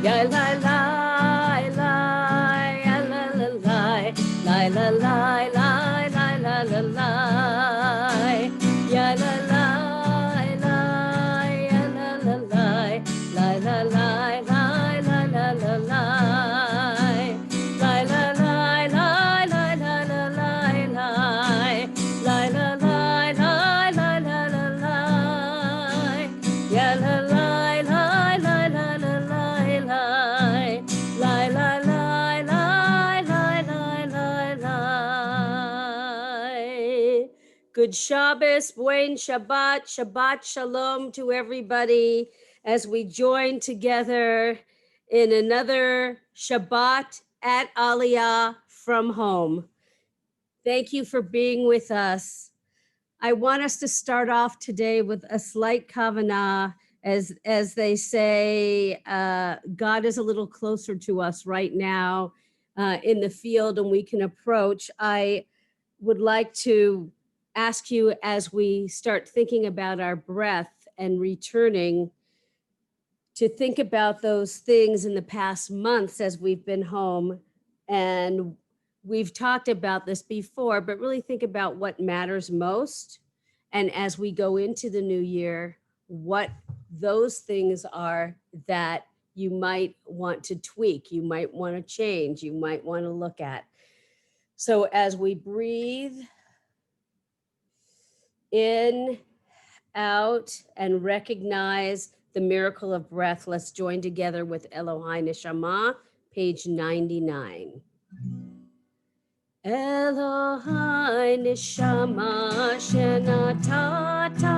Ya la la la ya la la la la la la la la la la la ya la la la ya la la la la la la la la la la la Good Shabbos, Buen Shabbat, Shabbat Shalom to everybody as we join together in another Shabbat at Aliyah from home. Thank you for being with us. I want us to start off today with a slight kavanah, as they say, God is a little closer to us right now in the field, and we can approach. I would like to ask you, as we start thinking about our breath and returning, to think about those things in the past months as we've been home. And we've talked about this before, but really think about what matters most. And as we go into the new year, what those things are that you might want to tweak, you might want to change, you might want to look at. So as we breathe in, out, and recognize the miracle of breath, let's join together with Elohai Neshama, page 99. Elohai Neshama Shenatata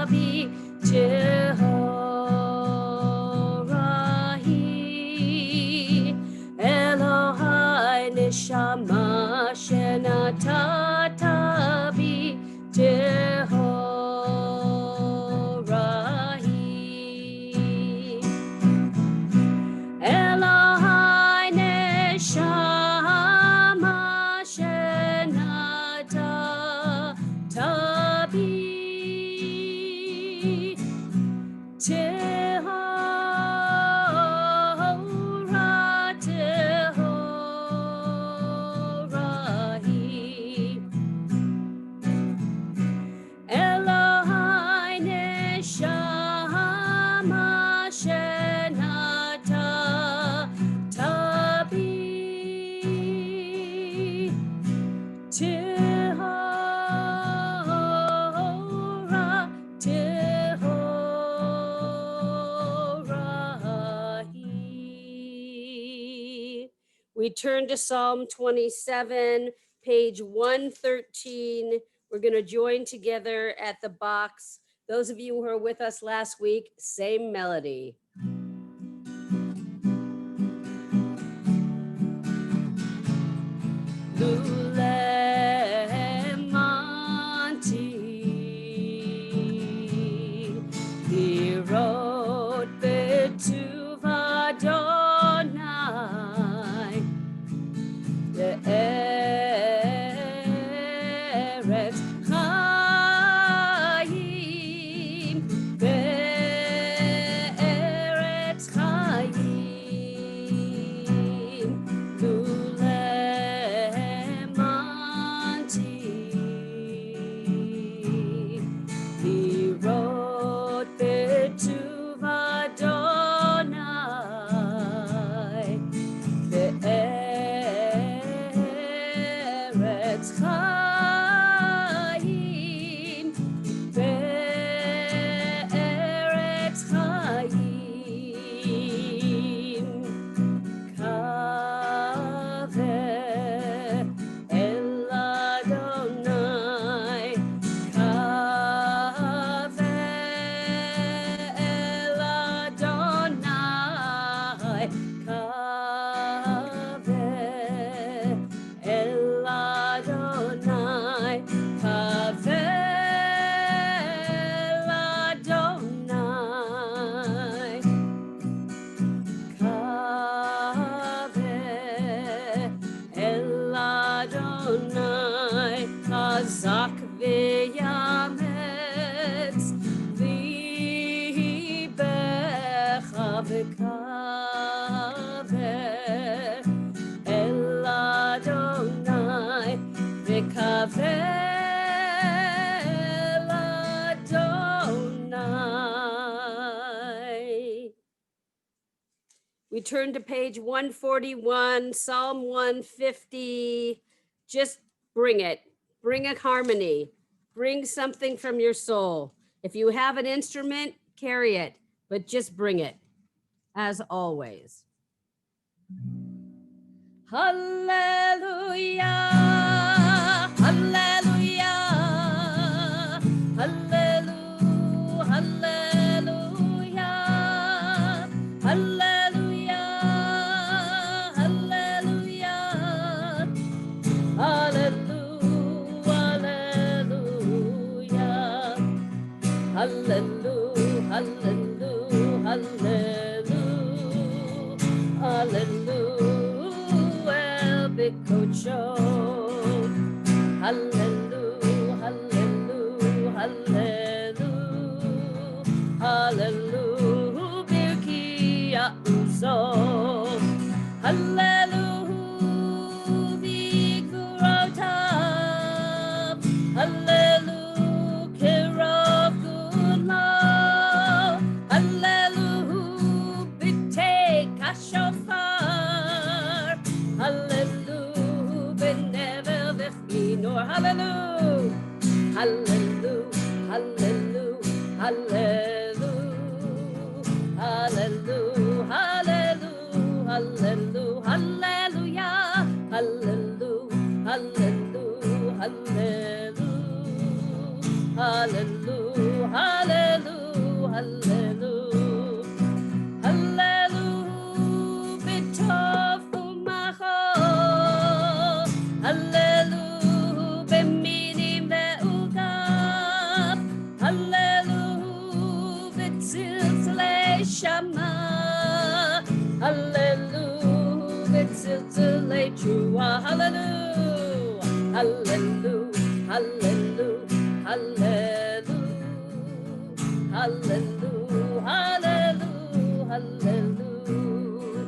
Bi Jehorahi. Elohai Neshama Shenatata Bi Jehorahi. Elohai Neshama Shenata Tabi Tehora Tehorahi. Elohai Neshama Shenata Tabi Tehora Tehorahi. We turn to Psalm 27, page 113. We're going to join together at the box. Those of you who were with us last week, same melody. Lulemanti, Hirot Betuv Adonai, Be'eretz Chaim, Be'eretz Chaim, Lulemanti, Hirot Betuv Adonai, Be'eretz Chaim, Be'eretz Chaim, Kaveh El Adonai, Kaveh El Adonai, Kaveh El Adonai, Kaveh El Adonai, Kaveh El Adonai, Chazak v'yametz libecha v'kaveh We turn to page 141, Psalm 150. Just bring it. Bring a harmony. Bring something from your soul. If you have an instrument, carry it, but just bring it, as always. Hallelujah, hallelujah, hallelujah, hallelujah, hallelujah, hallelujah, hallelujah, hallelujah, hallelujah, hallelujah, hallelujah, hallelujah, big coach. Hallelujah, hallelujah, hallelujah, hallelujah, birkia uso. Hallelujah, bikurotam. Hallelujah, kirov gudlo. Hallelujah, bitake ashofar. Hallelujah, benever nor hallelujah, hallelujah, hallelujah, hallelujah, hallelujah, hallelujah, hallelujah, hallelujah, hallelujah, hallelujah, hallelujah, hallelujah, hallelujah. Hallelujah, b'tofu macho. Hallelujah, b'minim ve'ugam. Hallelujah, b'tziltzalei shama. Hallelujah, b'tziltzalei trua. Hallelujah, hallelujah, hallelujah, hallelujah, hallelujah, hallelujah, hallelujah,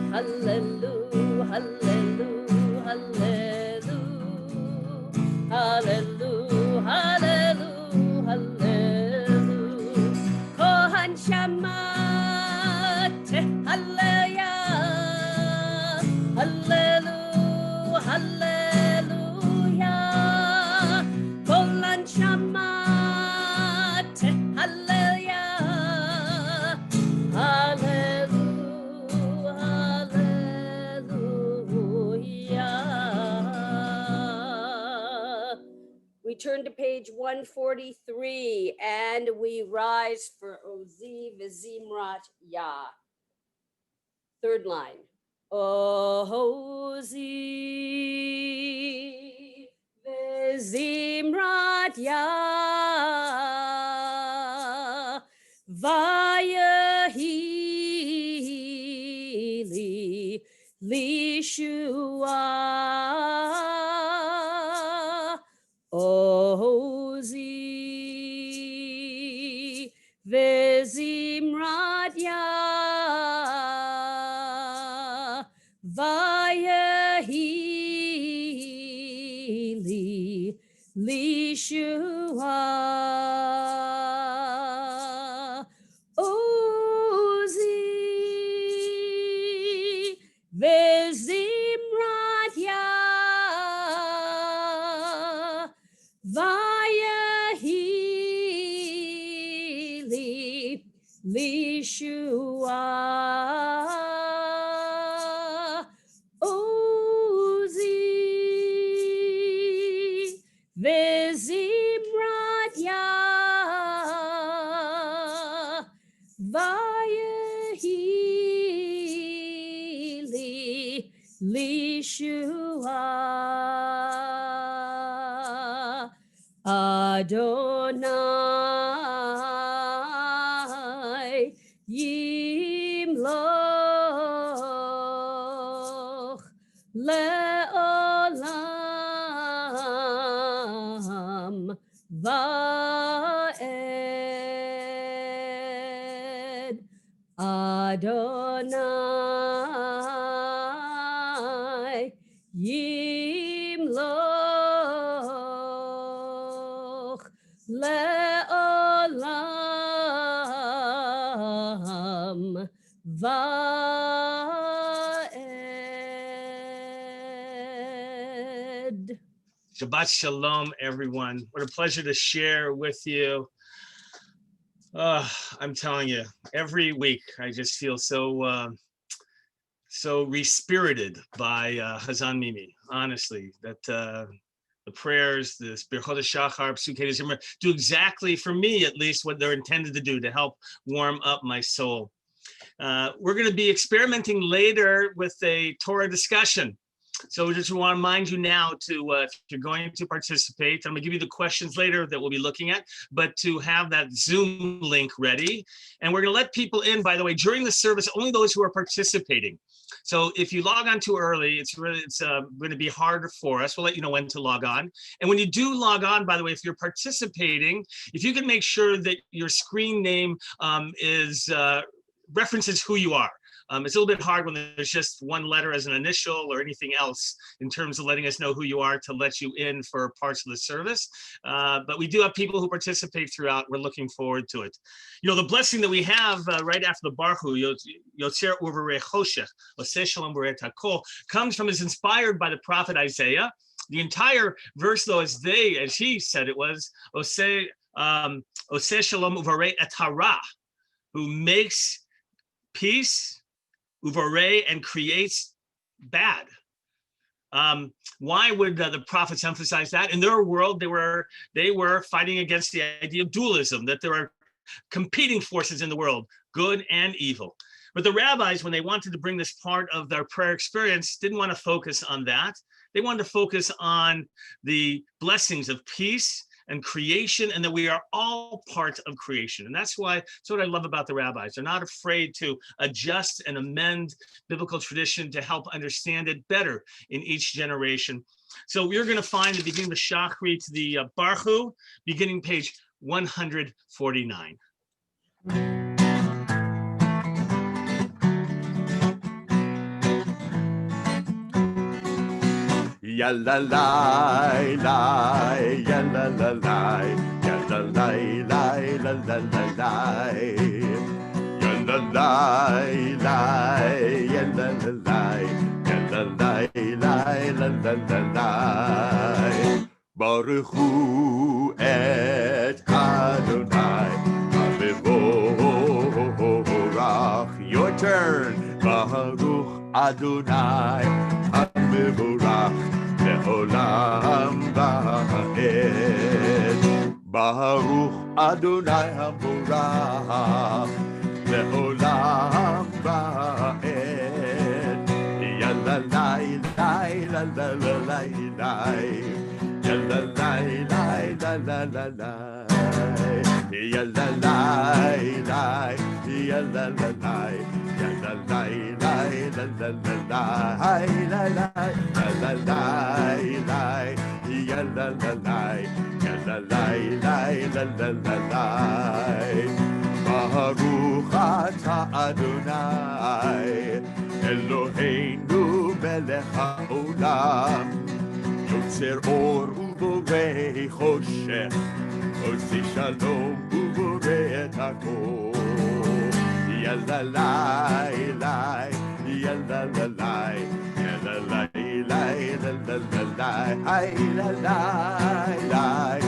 hallelujah, hallelujah, hallelujah, hallelujah, hallelujah, hallelujah. Kohan shamat, hallelujah, hallelujah, hallelujah. Kohan shamat, hallelujah, hallelujah, hallelujah. We turn to page 143 and we rise for Ozi Vizimrat Yah. Third line. Ozi Vizimrat Yah. Vayahili Lishua. Ozi Vizimrat Yah. Vayahili Lishua. Ozi Vizimrat Yah. Vayahili Lishua. Ozi Vizimrat Yah. Vayahili Lishua. Adonai Yimloch le'olam va'ed. Adonai Yimloch le'olam Va'ed. Shabbat Shalom, everyone. What a pleasure to share with you. I'm telling you, every week I just feel so respirited by Hazan Mimi. Honestly, that the prayers, this Birchot HaShachar, Psukei Zimmer, do exactly, for me at least, what they're intended to do, to help warm up my soul. We're going to be experimenting later with a Torah discussion. So we just want to remind you now to, if you're going to participate, I'm going to give you the questions later that we'll be looking at, but to have that Zoom link ready. And we're going to let people in, by the way, during the service, only those who are participating. So if you log on too early, it's going to be harder for us. We'll let you know when to log on. And when you do log on, by the way, if you're participating, if you can make sure that your screen name references who you are. It's a little bit hard when there's just one letter as an initial or anything else in terms of letting us know who you are to let you in for parts of the service. But we do have people who participate throughout. We're looking forward to it. You know, the blessing that we have right after the Baruch Hu, Yotzer Uvarei Choshech, Oseh Shalom Borei Hakol, comes from, is inspired by the prophet Isaiah. The entire verse, though, as he said it was, Oseh Shalom Uvarei Et Hara, who makes peace, uvarei, and creates bad. Why would the prophets emphasize that? In their world, they were fighting against the idea of dualism, that there are competing forces in the world, good and evil. But the rabbis, when they wanted to bring this part of their prayer experience, didn't want to focus on that. They wanted to focus on the blessings of peace and creation, and that we are all part of creation. And that's what I love about the rabbis. They're not afraid to adjust and amend biblical tradition to help understand it better in each generation. So we're going to find the beginning of Shachrit, the Baruch Hu, beginning page 149. Yalla lai lai, yalla la lai, yalla lai lai, la la la lai, yalla lai lai, yalla la lai, yalla lai lai, la la la lai. Baruch Hu et Adonai, Mevorach. Your turn. Baruch Adonai, Mevorach. Le'olam va'ed. Baruch Adonai HaMorach, Le'olam va'ed. Yalla lai lai la la la lai lai, yalla lai lai la la la lai, yalla lai lai, yalla la lai, yalla lai lai la la la lai, la la la lai lai, yalla la lai, yalla lai lai la la la lai. Baruch atah Adonai, Eloheinu melech haolam, Yotzer or uborei choshech, Oseh shalom uborei et hakol. Yalla lai lai, yalla la lai, yalla lai lai, la la la lai, ay la lai lai,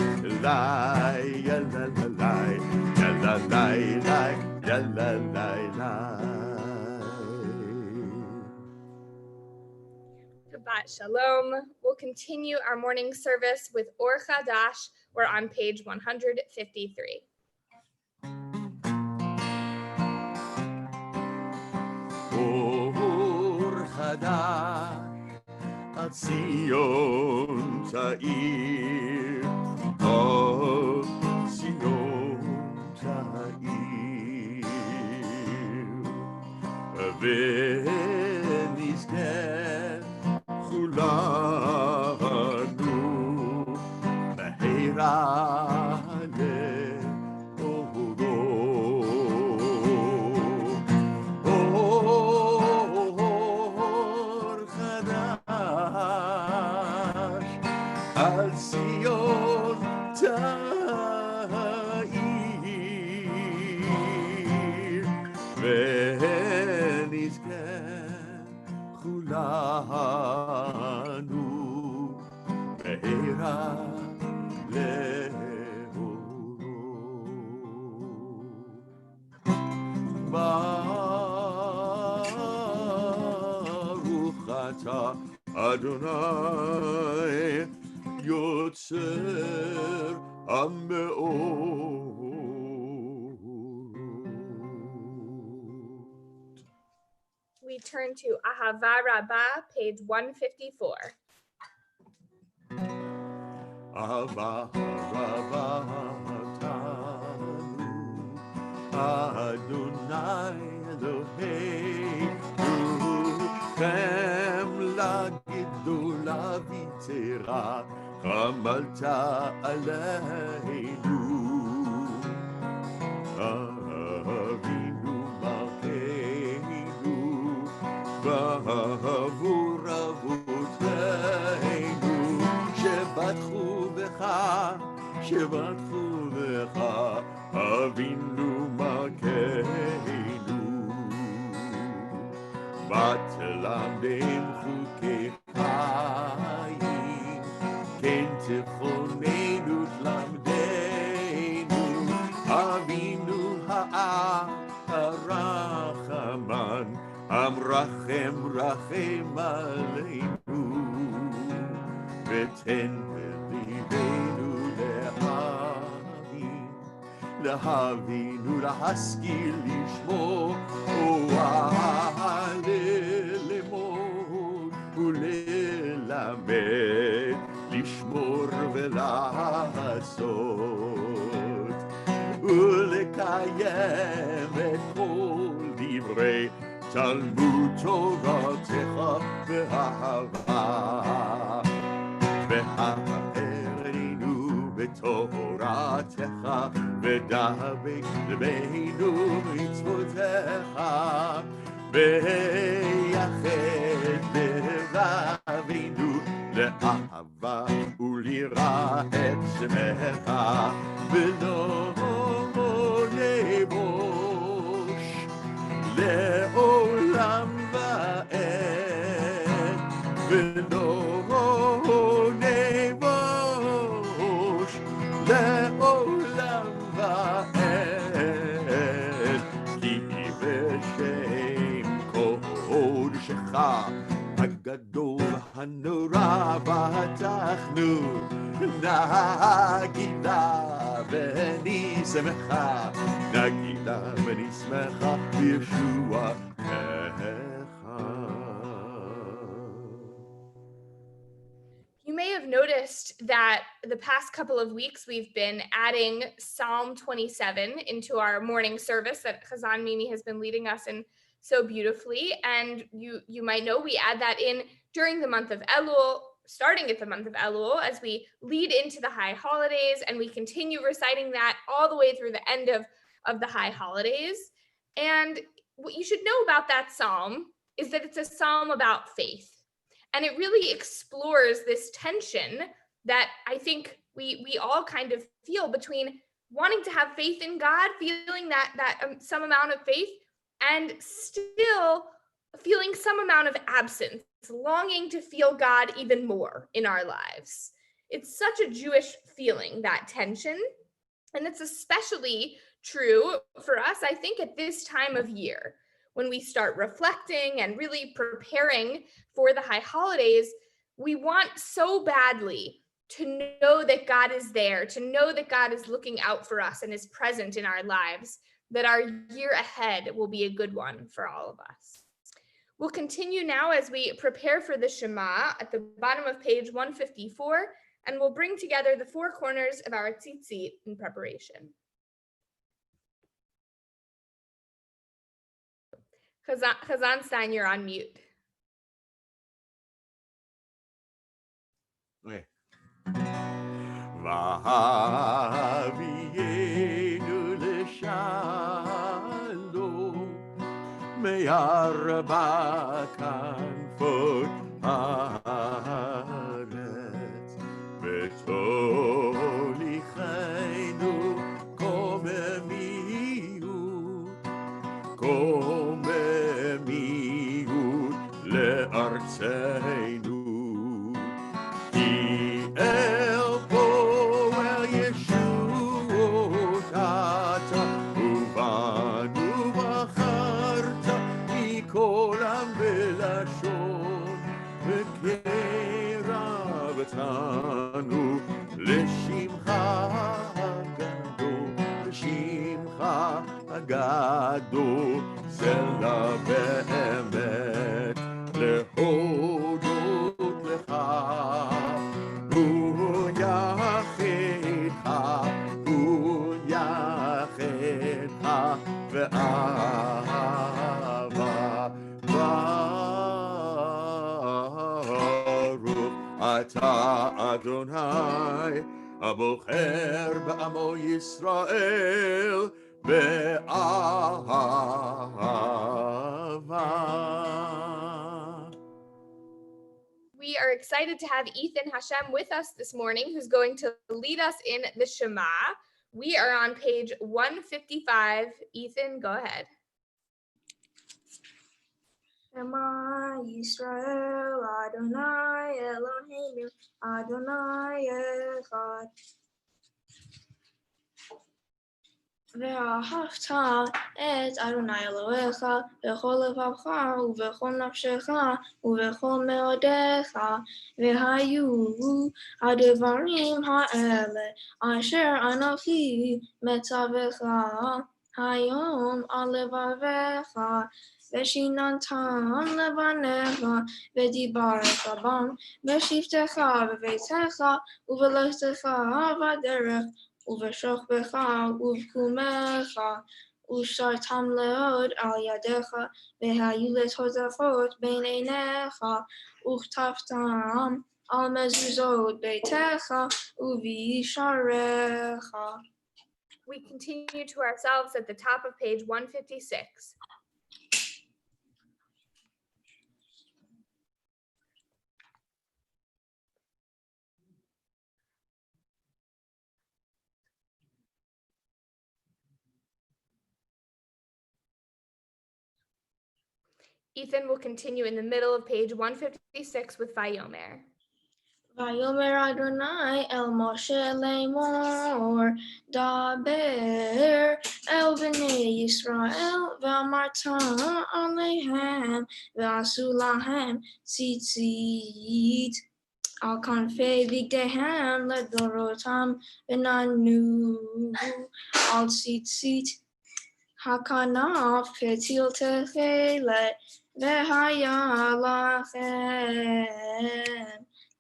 lai, yalla la lai, yalla lai lai, yalla lai lai. Shabbat Shalom. We'll continue our morning service with Or Chadash. We're on page 153. Or Chadash, Al Zion Ta'ir, Al Zion Ta'ir, V'nizkeh Chulanu Meheira Le'oro. Or Chadash Al Zion Ta'ir, לנו מהרה לאורו. ברוך אתה אדוני יוצר המאורות. We turn to Ahava Rabbah, page 154. אהבה רבה תנו אדוני אלוהינו חמלה גדולה ויתרה חמלת עלינו אבינו מלכנו בעבור אבותינו שבטחו בך אבינו מלכנו ותלמדם חוקי חיים כן תכוננו תלמדנו אבינו הרחמן המרחם רחם עלינו ותן בליבנו להבין ולהשכיל לשמור ללמוד וללמד לשמור ולעשות ולקיים את כל דברי תלמוד תורתך באהבה והארנו בתורתך ודבק לבנו מצוותיך ויחד לבבינו לאהבה וליראה את שמך ולא נבוש לעולם ועד ולא נבוש לעולם ועד כי בשם קודשך הגדול הנורא בטחנו נגילה ונשמחה נגילה ונשמחה בישועתך. You may have noticed that the past couple of weeks we've been adding Psalm 27 into our morning service that Chazan Mimi has been leading us in so beautifully. And you might know we add that in during the month of Elul, starting at the month of Elul, as we lead into the high holidays, and we continue reciting that all the way through the end of the high holidays. And what you should know about that psalm is that it's a psalm about faith. And it really explores this tension that I think we all kind of feel between wanting to have faith in God, feeling that some amount of faith, and still feeling some amount of absence, longing to feel God even more in our lives. It's such a Jewish feeling, that tension. And it's especially true for us, I think, at this time of year, when we start reflecting and really preparing for the high holidays. We want so badly to know that God is there, to know that God is looking out for us and is present in our lives, that our year ahead will be a good one for all of us. We'll continue now as we prepare for the Shema at the bottom of page 154, and we'll bring together the four corners of our tzitzit in preparation. Chazan Stein, you're on mute. Okay. V'avienu l'shalom me'arba kanfot haaretz v'tolichenu komemiut le'arkeinu ארצנו. כי אל פועל ישועות אתה, ובנו בחרת מכל עם ולשון, וקרבתנו לשמך הגדול, לשמך הגדול, זה לה באמת להודות לך. הוא יחדך, הוא יחדך, ואהבה ברוך אתה אדוני הבוחר בעמו ישראל באהבה. We are excited to have Ethan Hashem with us this morning, who's going to lead us in the Shema. We are on page 155. Ethan, go ahead. Shema Yisrael Adonai Eloheinu Adonai Echad. ואהבת את אדוני אלוהיך בכל לבבך ובכל נפשך ובכל מאודיך, והיו הדברים האלה אשר אנוכי מצווך היום על לבביך, ושיננתם לבניך ודיברת בם בשבתך בביתך ובלכתך בדרך ובשוכבך ובקומך, ושרתם לעוד על ידיך, והיו לטוטפות בין עיניך, וכתבתם על מזוזות ביתך ובישעריך. We continue to ourselves at the top of page 156. Ethan will continue in the middle of page 156 with Vayomer. ויאמר אדוני אל משה לאמור, דבר אל בני ישראל ואמרת עליהם, ועשו להם ציצית על כנפי בגדיהם לדורותם, ונענו על ציצית הכנף כטיל תכלת, והיה לכם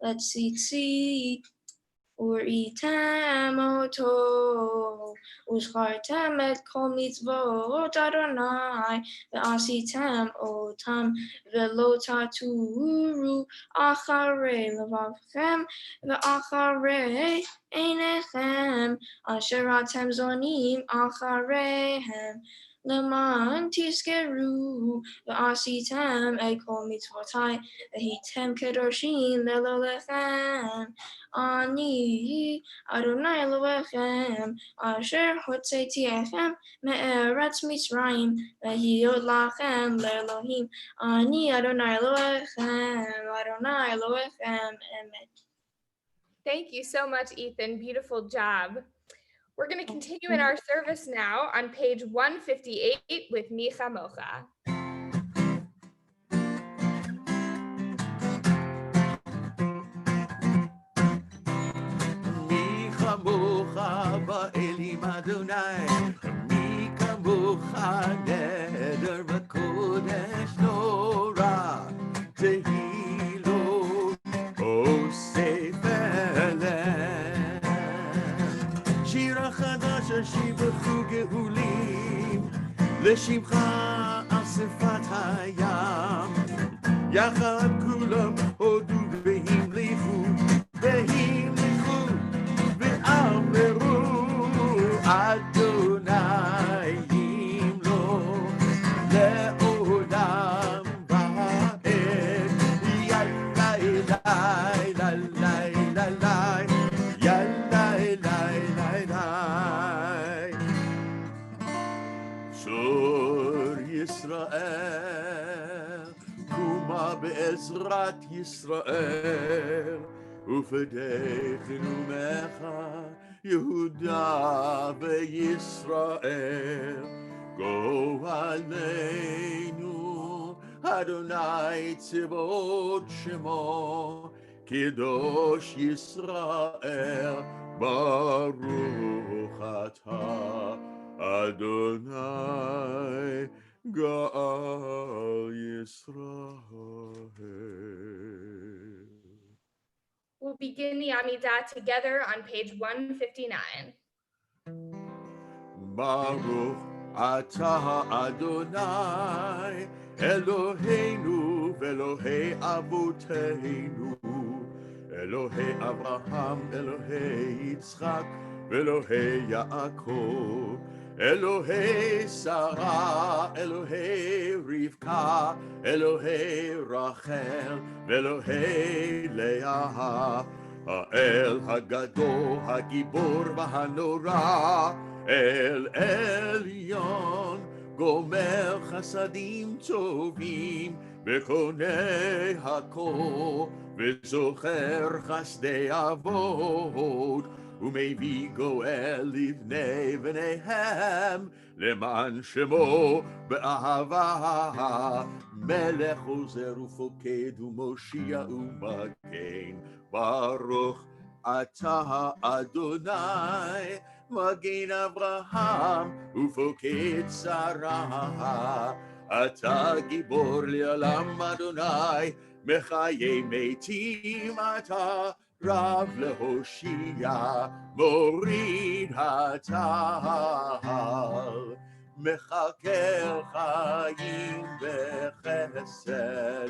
לציצית, וראיתם אותו, וזכרתם את כל מצוות אדוני, ועשיתם אותם, ולא תטורו אחרי לבבכם, ואחרי עיניכם, אשר אתם זונים אחריהם, למען תזכרו, ועשיתם את כל מצוותי, והייתם קדושים לאלוהיכם. אני אדוני אלוהיכם, אשר הוצאתיכם מארץ מצרים, להיות לכם לאלוהים. אני אדוני אלוהיכם, אדוני אלוהיכם אמת. Thank you so much, Ethan. Beautiful job. We're going to continue in our service now on page 158 with Micha Mocha. מי כמוך באלים אדוני, מי כמוך נדר בקודש נורא, תהילות אוסף אליהם. שיר החדש שיבחו גאולים, לשמך על שפת הים, יחד כולם הודו והמליכו, והמליכו ואמרו אדוני ימלוך לעולם ועד. יאללה לילה לילה לילה יאללה לילה לילה. שור ישראל קום שלמה בעזרת ישראל, ופדחנו ממך יהודה וישראל. גואלנו אדוני צבאות שמו, קדוש ישראל, ברוך אתה אדוני גאל ישראל. We'll begin the Amidah together on page 159. ברוך אתה אדוני אלוהינו ואלוהי אבותינו, אלוהי אברהם, אלוהי יצחק ואלוהי יעקב, אלוהי שרה, אלוהי רבקה, אלוהי רחל ואלוהי לאה, האל הגדול, הגיבור והנורא, אל עליון, גומר חסדים טובים, וקונה הכל, וזוכר חסדי אבות, ומביא גואל לבני בניהם, למען שמו באהבה, מלך עוזר ופוקד ומושיע ומגן. ברוך אתה אדוני מגן אברהם ופוקד שרה, אתה גיבור לעולם אדוני, מחיי מתים אתה רב להושיע, מוריד הטל, מחכה חיים בחסד,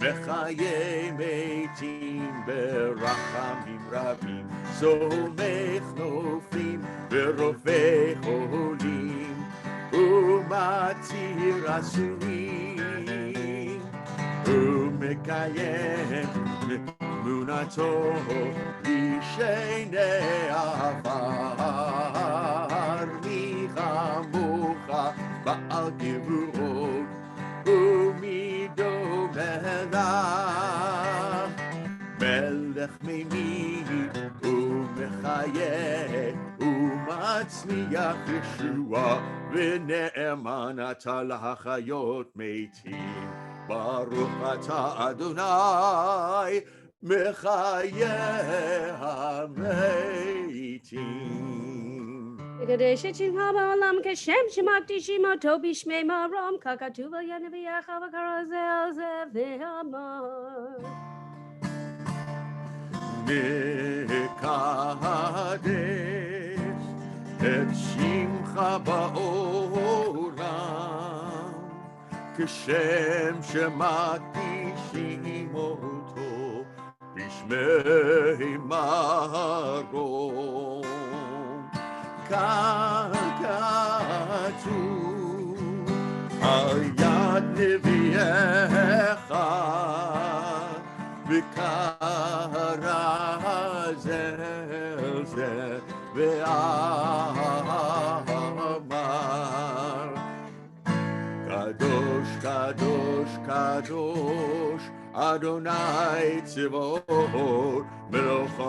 מחיי מתים ברחמים רבים, סומך נופלים ורופא חולים, ומתיר אסורים, ומקיים אמונתו ישנה עבר, מי כמוך בעל גבורות ומי דומה לך, מלך מימי ומחיה ומצמיח ישועה, ונאמן אתה להחיות מתים. ברוך אתה אדוני מחיי המתים. וקדש את שמך בעולם כשם שמקדישים אותו בשמי מרום, ככתוב על יד נביאך וקרא זה על זה ואמר. מקדש את שמך בעולם כשם שמקדישים אותו בשמי מרום. כאן כתוב על יד נביאך וקרא זה אל זה ואמר, קדוש קדוש קדוש אדוני צבאות, מלך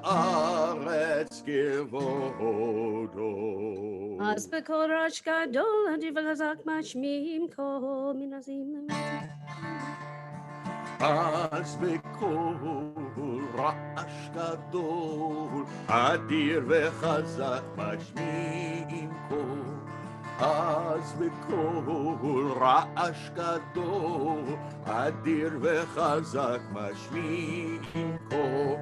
הארץ כבודו. אז בקול רעש גדול אדיב וחזק משמיעים קול מנזים. אז בקול רעש גדול אדיר וחזק משמיעים קול, אז בקול רעש גדול אדיר וחזק משמיעים קול,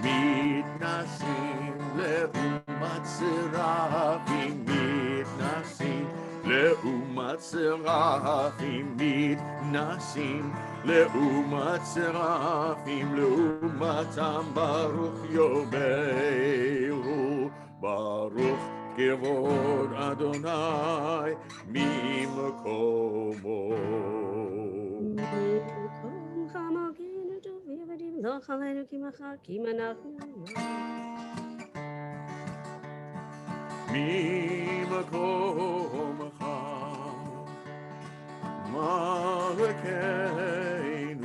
מתנסים לעומת סרפים, מתנסים לעומת סרפים, מתנסים לעומת סרפים, לעומתם ברוך יאמרו, ברוך כבוד אדוני ממקומו. ממקומך מגן טוב ותמלוך עלינו כי אנחנו ממקומך מלכנו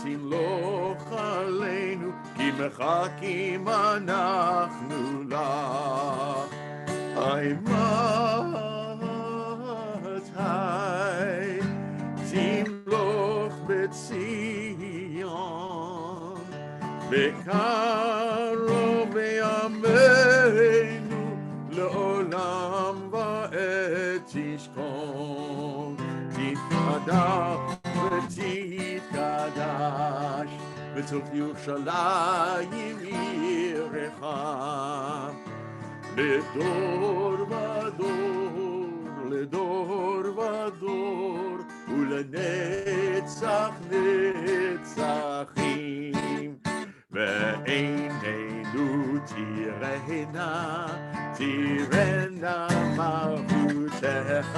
תמלוך עלינו, כי מחכים אנחנו לך. היי מתי תמלוך בציון, בקרוב בימינו לעולם ועד תשכון. תתקדש ותתקדש בתוך ירושלים עירך, לדור ודור, לדור ודור, ולנצח נצחים. ועינינו תראינה, תראינה מלכותך,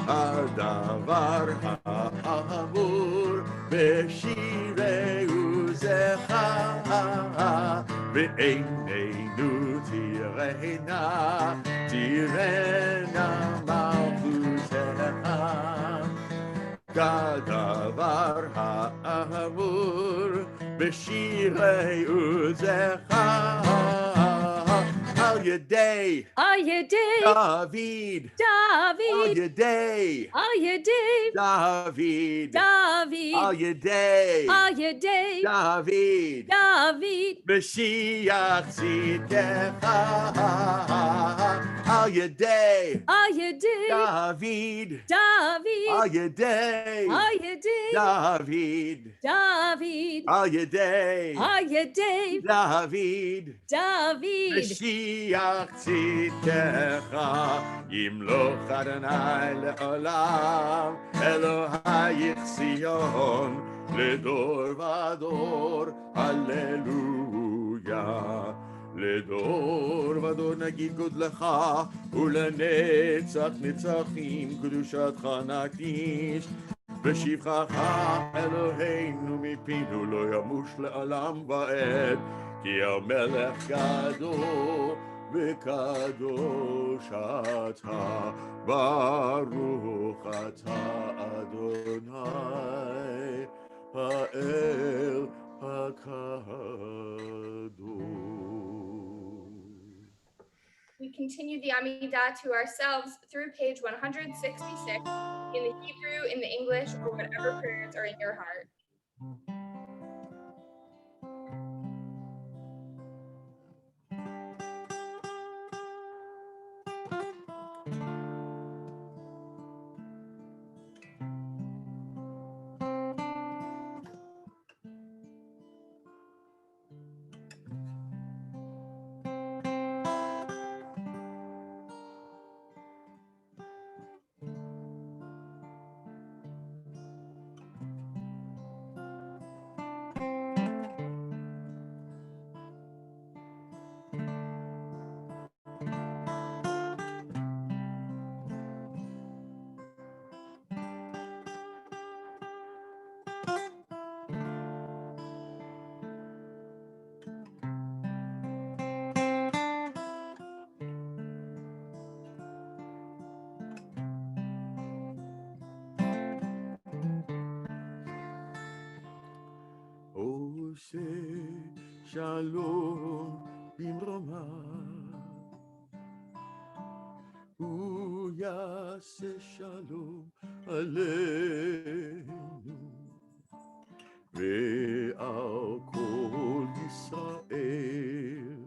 הדבר האמור בשירי עוזך. ועינינו תראינה, תראינה מלכותך, כדבר האמור בשירי עוזך. על ידי דוד, על ידי דוד, על ידי דוד, משיח צדקך. על ידי דוד, על ידי דוד, על ידי דוד, משיח צדקך. ימלוך אדוני לעולם, אלוהיך ציון, לדור ודור, הללויה. לדור ודור נגיד גודלך, ולנצח נצחים קדושתך נקדיש. בשבחך אלוהינו מפינו לא ימוש לעולם ועד, כי המלך גדול וקדוש אתה, ברוך אתה אדוני האל הקדוש. We continue the Amidah to ourselves through page 166 in the Hebrew, in the English, or whatever prayers are in your heart. שלום במרומה, הוא יעשה שלום עלינו ועל כל ישראל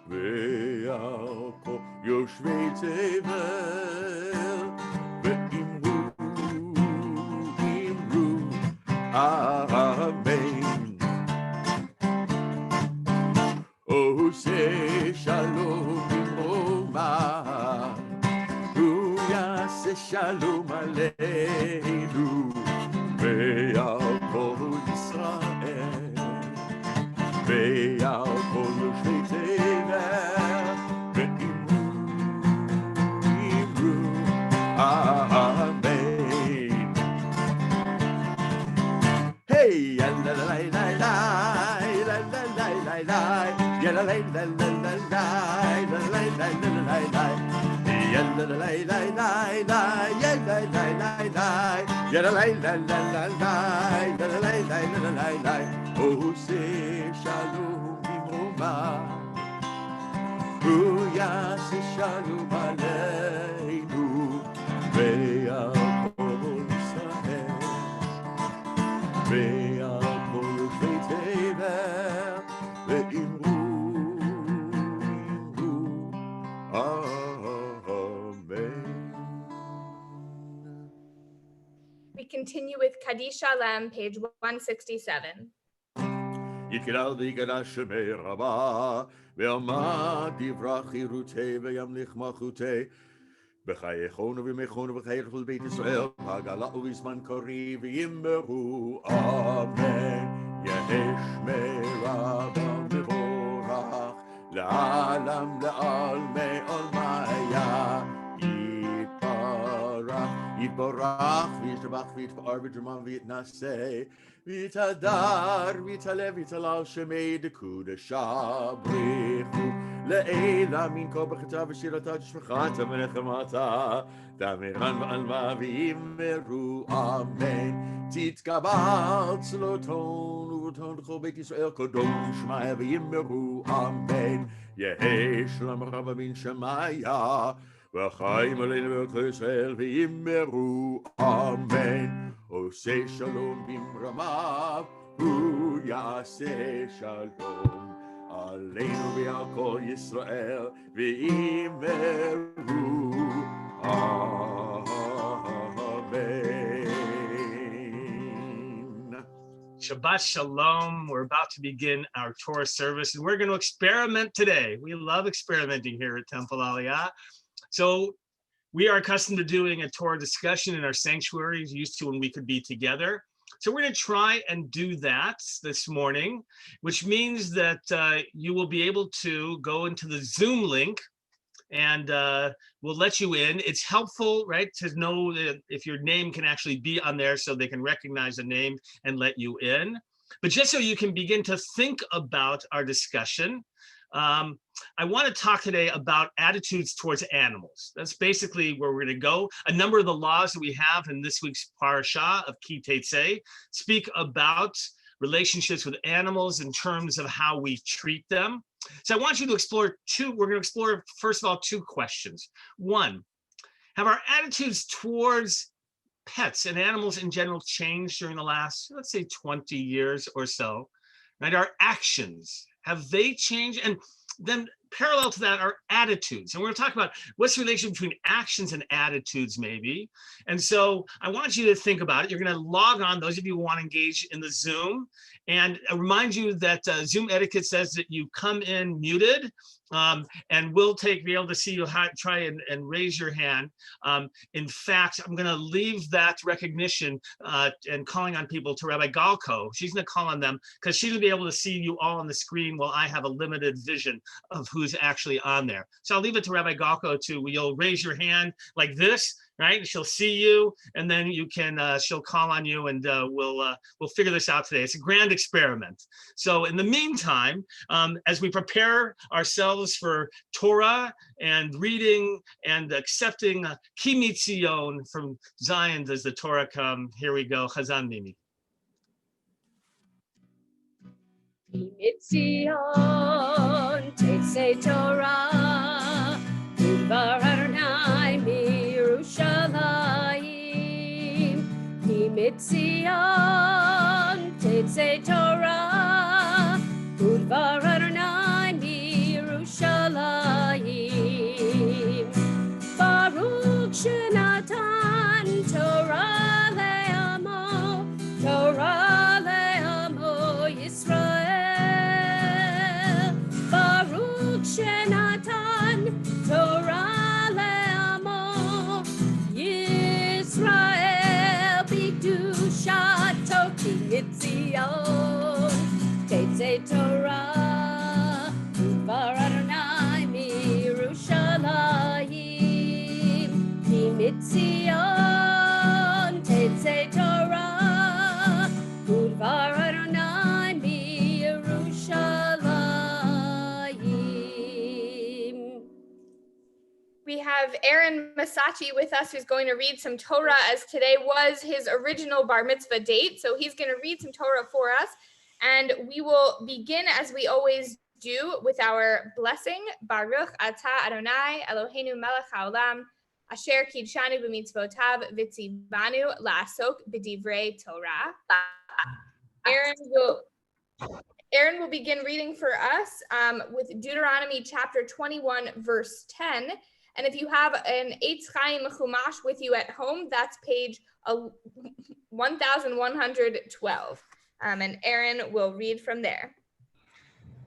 ועל כל יושבי תבל, ואמרו אמן. עושה שלום במרומה, הוא יעשה שלום עלינו ועל כל ישראל ועל כל יושבי תבל, ואמרו אמן. היי לה לה לה לה לה לה לה לה, yeah la la la la la la la la la la la la, Yalla la la la la la, yalla la la la, yalla la la la la la, yalla la la la la la. Oh, say shalom bimroma, oh yaseh shalom aleinu, ve'al kol Yisrael, ve'al kol yoshvei tevel, ve'imru, amen. We continue with Kaddish Shalem, page 167. יקרא ויקרא שמי רבה, ועמד דברה חירותי וימליך מלכותי. בחייכון ובימיכון ובחייך כל בית ישראל, הגלה ובזמן קרי ויאמרו אמן. יהי שמי רבה מבורך, לעלם לעלמי עולמיה. יתברך וישתבח ויתפאר ויתרומם ויתנשא. ויתהדר ויתעלה ויתהלל שמי דקודשה בריחו לעילה מן כה ברכתה ושירתה ושפחתה ונחמתה דמרן ועלמה ויאמרו אמן. תתקבל צלותון ובתון לכל בית ישראל קדוש שמיה ויאמרו אמן. יהי שלום רב מן שמיה וחיים עלינו ולכל ישראל ויאמרו אמן. עושה שלום במרמיו, הוא יעשה שלום עלינו ועל כל ישראל, ואמרו amen. Shabbat Shalom. We're about to begin our Torah service, and we're going to experiment today. We love experimenting here at Temple Aliyah. So we are accustomed to doing a Torah discussion in our sanctuaries, used to when we could be together. So we're going to try and do that this morning, which means that you will be able to go into the Zoom link and we'll let you in. It's helpful, right, to know that if your name can actually be on there so they can recognize the name and let you in. But just so you can begin to think about our discussion, I want to talk today about attitudes towards animals. That's basically where we're going to go. A number of the laws that we have in this week's parasha of Ki Tetzei speak about relationships with animals in terms of how we treat them. So I want you to explore we're going to explore, first of all, two questions. One, have our attitudes towards pets and animals in general changed during the last, let's say, 20 years or so? Right? Our actions, have they changed? And then parallel to that are attitudes. And we're going to talk about what's the relation between actions and attitudes maybe. And so I want you to think about it. You're going to log on, those of you who want to engage in the Zoom. And I remind you that Zoom etiquette says that you come in muted, and we'll be able to see you try and raise your hand. In fact, I'm going to leave that recognition and calling on people to Rabbi Galko. She's going to call on them because she's going to be able to see you all on the screen while I have a limited vision of who's actually on there. So I'll leave it to Rabbi Galko you'll raise your hand like this, right? She'll see you, and then you can, she'll call on you, and we'll figure this out today. It's a grand experiment. So in the meantime, as we prepare ourselves for Torah and reading and accepting Ki Mitzion from Zion, does the Torah come? Here we go. Chazan Mimi. Ki Mitzion, Tetzei Torah, Udvar Adonai miYerushalayim. Ki Mitzion, Tetzei Torah, Udvar Adonai miYerushalayim. Baruch Shenatan Torah le'amo, Torah le'amo Yisrael. Baruch Shenatan Torah le'amo Yisrael. B'kedushato Ki Mitzion, Tetzei Torah, Udvar Adonai miYerushalayim. Ki Mitzion, Tetzei Torah, Udvar Adonai miYerushalayim. We have Aaron Masachi with us, who's going to read some Torah, as today was his original bar mitzvah date. So he's going to read some Torah for us. And we will begin, as we always do, with our blessing. Baruch atah Adonai Eloheinu melech haolam asher kidshanu b'mitzvotav v'tzivanu la'asok b'divrei Torah. Aaron will begin reading for us with Deuteronomy chapter 21, verse 10. And if you have an Eitz Chaim Chumash with you at home, that's page 1112. And Aaron will read from there.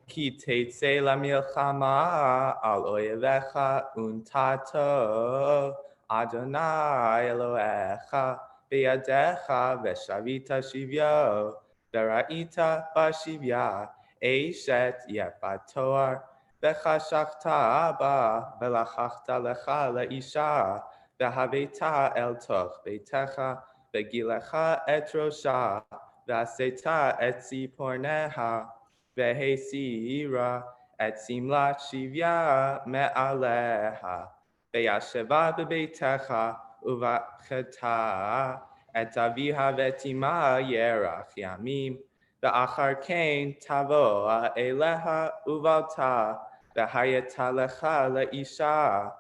Ki teitze lamilchama al oyevecha untato Adonai Elohecha beyadecha veshavita shivyo vera'ita bashivya eshet yepator vechashachta ba velachachta lecha leisha vehaveta el toch beitecha vegilecha et rosha vaseta et ziporneha Vehesira et simlat shivya me'aleha Veyasheva bebeitecha uvacheta et aviha vetima yerach yamim Ve'achar kain tavo eleha uvalta Vehayeta lecha leisha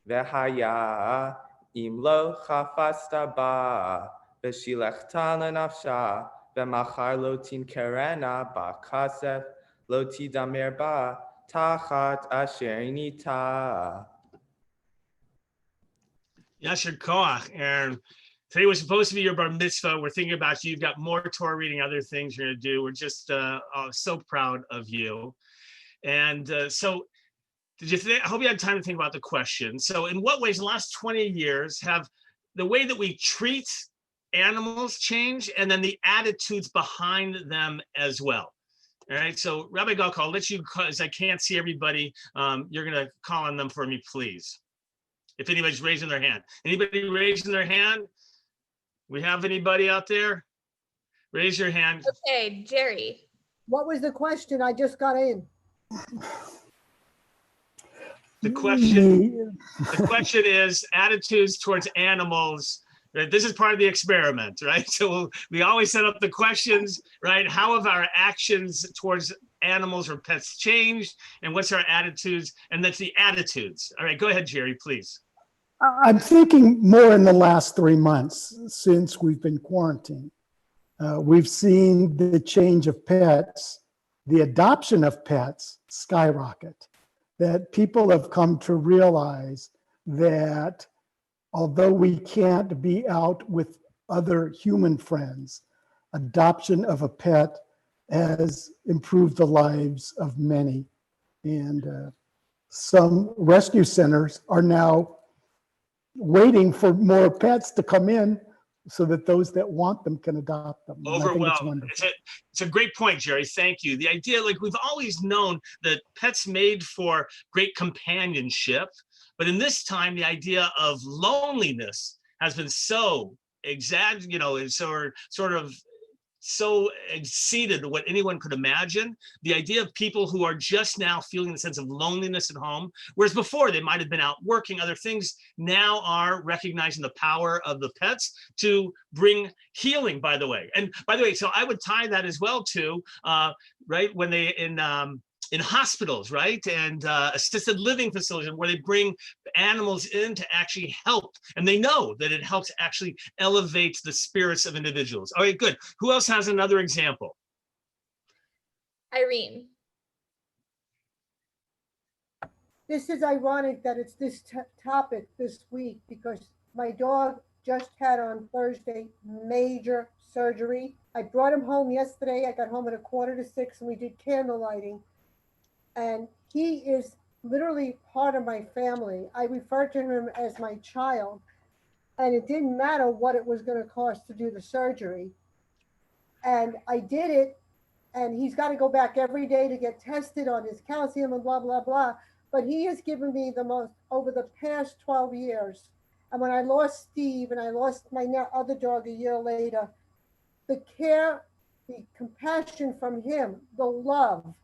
Vehaya imlo chafasta ba Veshilechta lenafsha V'machar lo tinkerena ba'kasef lo tidamer ba tachat asher nita. Yasher Koach, Aaron. Today was supposed to be your bar mitzvah. We're thinking about you. You've got more Torah reading, other things you're going to do. We're just so proud of you. And so I hope you had time to think about the question. So in what ways in the last 20 years have the way that we treat animals change, and then the attitudes behind them as well? All right, so Rabbi Galko, I'll let you, because I can't see everybody, you're going to call on them for me, please. If anybody's raising their hand. Anybody raising their hand? We have anybody out there? Raise your hand. Okay, Jerry. What was the question? I just got in. The question is attitudes towards animals. Right? This is part of the experiment, right? So we always set up the questions, right? How have our actions towards animals or pets changed? And what's our attitudes? And that's the attitudes. All right, go ahead, Jerry, please. I'm thinking more in the last 3 months since we've been quarantined. We've seen the change of pets, the adoption of pets skyrocket, that people have come to realize that although we can't be out with other human friends, adoption of a pet has improved the lives of many. And some rescue centers are now waiting for more pets to come in so that those that want them can adopt them. Overwhelmed. It's a great point, Jerry. Thank you. The idea, like we've always known that pets made for great companionship, but in this time, the idea of loneliness has been so exaggerated, it's sort of so exceeded what anyone could imagine. The idea of people who are just now feeling the sense of loneliness at home, whereas before they might have been out working, other things, now are recognizing the power of the pets to bring healing, by the way. And by the way, so I would tie that as well to, right, when they, in hospitals, right, and assisted living facilities where they bring animals in to actually help, and they know that it helps actually elevate the spirits of individuals. All right, good. Who else has another example? Irene. This is ironic that it's this topic this week because my dog just had on Thursday major surgery. I brought him home yesterday. I got home at 5:45 and we did candle lighting. And he is literally part of my family. I refer to him as my child. And it didn't matter what it was going to cost to do the surgery. And I did it. And he's got to go back every day to get tested on his calcium and blah, blah, blah. But he has given me the most over the past 12 years. And when I lost Steve and I lost my other dog a year later, the care, the compassion from him, the love,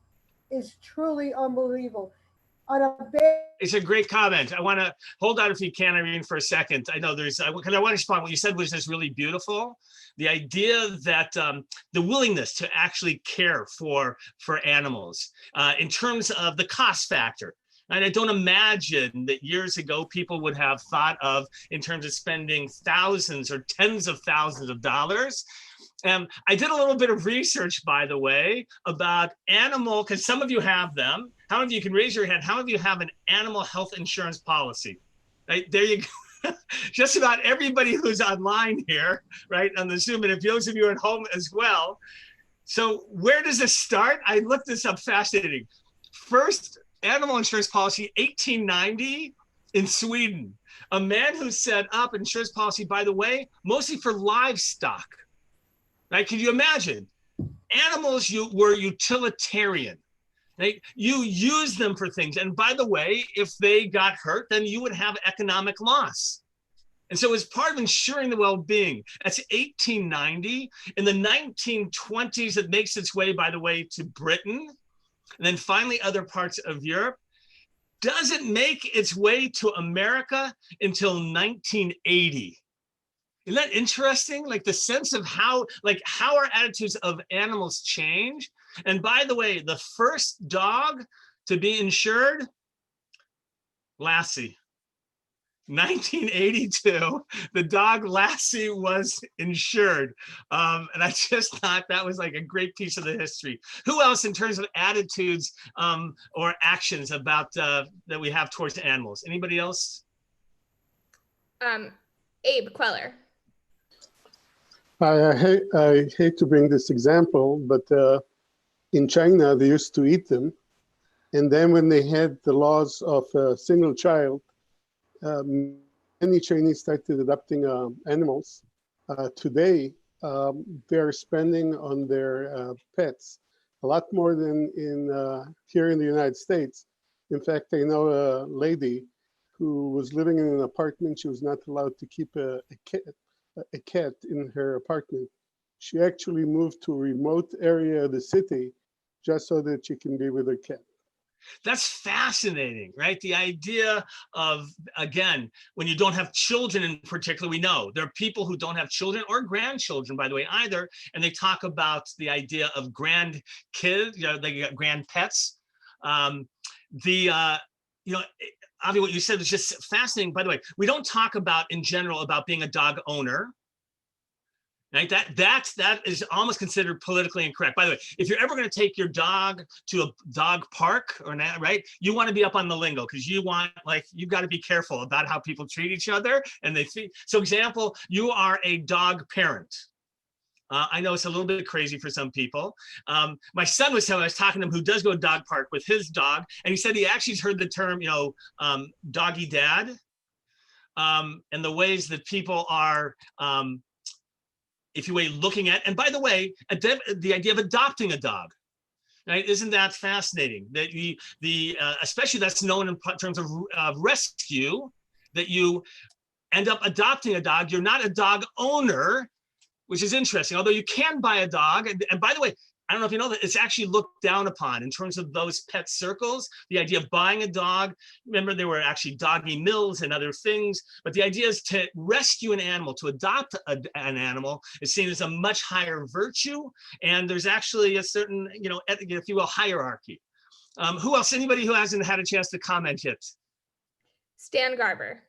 is truly unbelievable. on a bear. It's a great comment. I want to hold on if you can, Irene, for a second. I know because I want to respond. What you said was just really beautiful. The idea that the willingness to actually care for animals in terms of the cost factor. And I don't imagine that years ago people would have thought of in terms of spending thousands or tens of thousands of dollars. I did a little bit of research, by the way, about animal, because some of you have them. How many of you can raise your hand? How many of you have an animal health insurance policy? Right, there you go. Just about everybody who's online here, right, on the Zoom, and if those of you at home as well. So where does this start? I looked this up, fascinating. First animal insurance policy, 1890 in Sweden. A man who set up insurance policy, by the way, mostly for livestock. Right? Can you imagine? Animals were utilitarian. Right? You use them for things. And by the way, if they got hurt, then you would have economic loss. And so as part of ensuring the well-being, that's 1890. In the 1920s, it makes its way, by the way, to Britain, and then finally other parts of Europe. Doesn't make its way to America until 1980. Isn't that interesting? Like the sense of how our attitudes of animals change. And by the way, the first dog to be insured, Lassie. 1982, the dog Lassie was insured. And I just thought that was like a great piece of the history. Who else in terms of attitudes or actions about that we have towards animals? Anybody else? Abe Queller. I hate to bring this example, but in China, they used to eat them. And then when they had the laws of a single child, many Chinese started adopting animals. Today, they're spending on their pets a lot more than here in the United States. In fact, I know a lady who was living in an apartment. She was not allowed to keep a cat in her apartment. She actually moved to a remote area of the city just so that she can be with her cat. That's fascinating, right? The idea of, again, when you don't have children in particular, we know there are people who don't have children or grandchildren, by the way, either. And they talk about the idea of grandkids, they got grand pets. Avi, what you said is just fascinating. By the way, we don't talk about in general about being a dog owner. Right? That is almost considered politically incorrect. By the way, if you're ever going to take your dog to a dog park or not, right, you want to be up on the lingo because you've got to be careful about how people treat each other and so example, you are a dog parent. I know it's a little bit crazy for some people. My son was telling me, I was talking to him, who does go to dog park with his dog, and he said he actually heard the term, doggy dad, and the ways that people are, if you will, looking at, and by the way, the idea of adopting a dog, right? Isn't that fascinating? That especially that's known in terms of rescue, that you end up adopting a dog. You're not a dog owner, which is interesting, although you can buy a dog. And by the way, I don't know if you know that it's actually looked down upon in terms of those pet circles, the idea of buying a dog. Remember, there were actually doggy mills and other things, but the idea is to rescue an animal, to adopt an animal is seen as a much higher virtue. And there's actually a certain, if you will, hierarchy. Who else? Anybody who hasn't had a chance to comment yet? Stan Garber.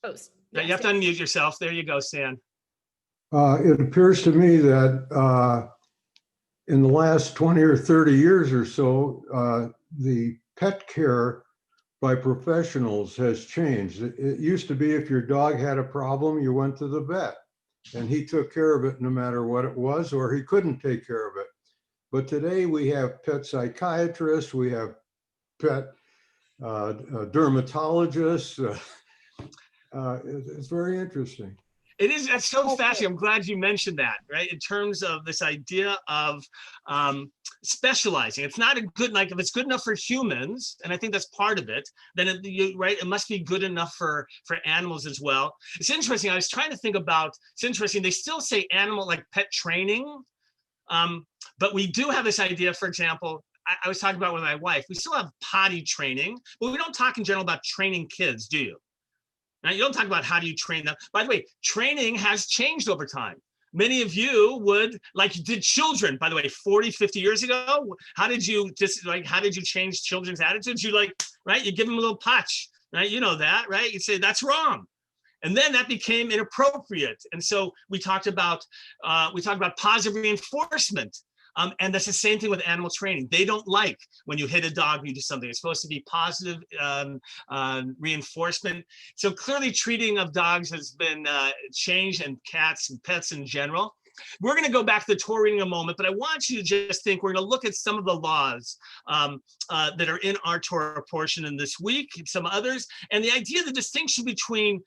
Oh, yeah, you have to unmute yourself. There you go, Stan. It appears to me that in the last 20 or 30 years or so, the pet care by professionals has changed. It used to be if your dog had a problem, you went to the vet and he took care of it no matter what it was, or he couldn't take care of it. But today we have pet psychiatrists, we have pet dermatologists. It's very interesting. It is. That's so fascinating. I'm glad you mentioned that, right? In terms of this idea of specializing. It's not a good, if it's good enough for humans, and I think that's part of it, then it must be good enough for animals as well. It's interesting. I was trying to think about, it's interesting. They still say animal, like pet training. But we do have this idea, for example, I was talking about with my wife, we still have potty training, but we don't talk in general about training kids, do you? Now, you don't talk about how do you train them. By the way, training has changed over time. Many of you would, like you did children, by the way, 40, 50 years ago, how did you change children's attitudes? You right? You give them a little patch, right? You know that, right? You say, that's wrong. And then that became inappropriate. And so we talked about positive reinforcement. And that's the same thing with animal training. They don't like when you hit a dog and you do something. It's supposed to be positive reinforcement. So clearly treating of dogs has been changed, and cats and pets in general. We're going to go back to the Torah reading in a moment, but I want you to just think, we're going to look at some of the laws that are in our Torah portion in this week, and some others, and the idea, the distinction between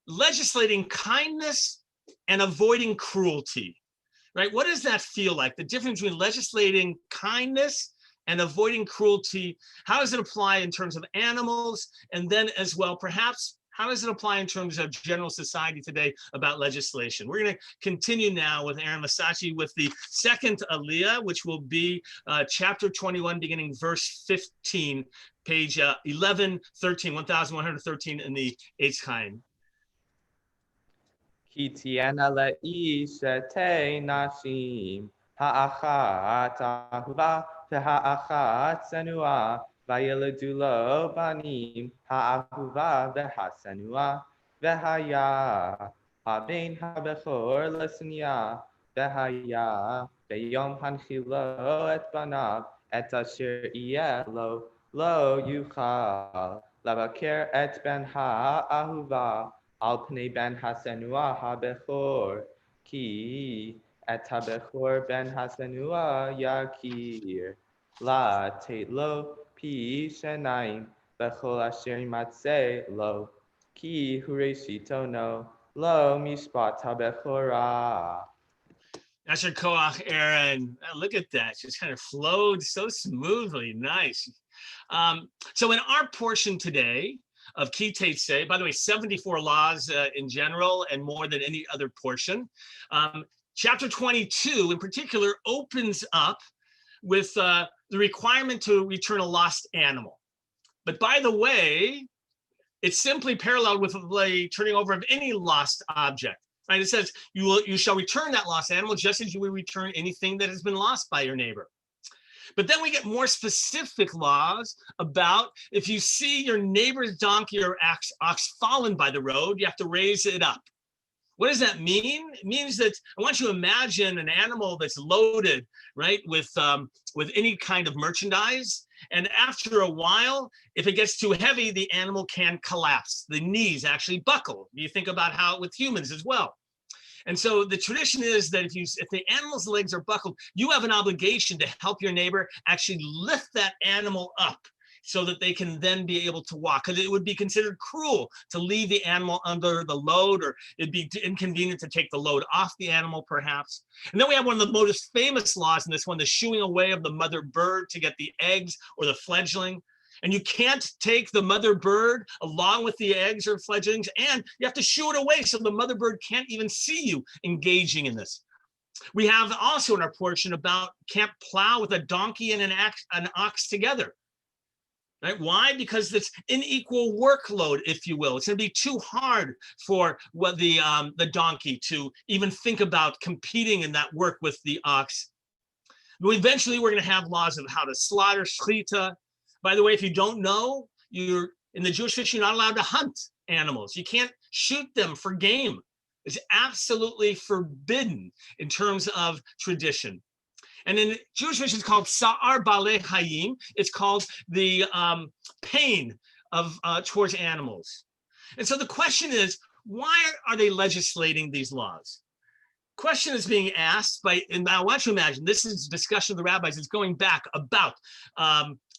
legislating kindness and avoiding cruelty. Right? What does that feel like? The difference between legislating kindness and avoiding cruelty. How does it apply in terms of animals? And then as well, perhaps, how does it apply in terms of general society today about legislation? We're going to continue now with Aaron Masachi with the second Aliyah, which will be chapter 21, beginning verse 15, page 1113 in the Eitz Chaim. כי תהיינה לאיש שתי נשים, האחת אהובה והאחת שנואה, וילדו לו בנים, האהובה והשנואה, והיה הבן הבכור לשנאה, והיה ביום הנחילו את בניו, את אשר יהיה לו, לא יוכל לבקר את בן האהובה, על פני בן השנואה הבכור, כי את הבכור בן השנואה יכיר, לתת לו פי שניים בכל אשר ימצא לו, כי הוא ראשית אונו, לא משפט הבכורה. Asher Koach, Aaron, look at that. Just kind of flowed so smoothly. Nice. So in our portion today, of Ki Tetzei, by the way, 74 laws in general and more than any other portion. Chapter 22 in particular opens up with the requirement to return a lost animal. But by the way, it's simply paralleled with the turning over of any lost object. Right? It says, you shall return that lost animal just as you would return anything that has been lost by your neighbor. But then we get more specific laws about if you see your neighbor's donkey or ox fallen by the road, you have to raise it up. What does that mean? It means that I want you to imagine an animal that's loaded, right, with any kind of merchandise. And after a while, if it gets too heavy, the animal can collapse. The knees actually buckle. You think about how with humans as well. And so the tradition is that if the animal's legs are buckled, you have an obligation to help your neighbor actually lift that animal up so that they can then be able to walk. Because it would be considered cruel to leave the animal under the load, or it'd be inconvenient to take the load off the animal, perhaps. And then we have one of the most famous laws in this one, the shooing away of the mother bird to get the eggs or the fledgling. And you can't take the mother bird along with the eggs or fledglings, and you have to shoo it away so the mother bird can't even see you engaging in this. We have also in our portion about can't plow with a donkey and an ox together. Right? Why? Because it's unequal workload, if you will. It's going to be too hard for the donkey to even think about competing in that work with the ox. But eventually, we're going to have laws of how to slaughter, shchita. By the way, if you don't know, you're in the Jewish tradition, you're not allowed to hunt animals. You can't shoot them for game. It's absolutely forbidden in terms of tradition. And in Jewish tradition, it's called Sa'ar Balei Hayim. It's called the pain of towards animals. And so the question is, why are they legislating these laws? Question is being asked by, and I want you to imagine, this is discussion of the rabbis. It's going back about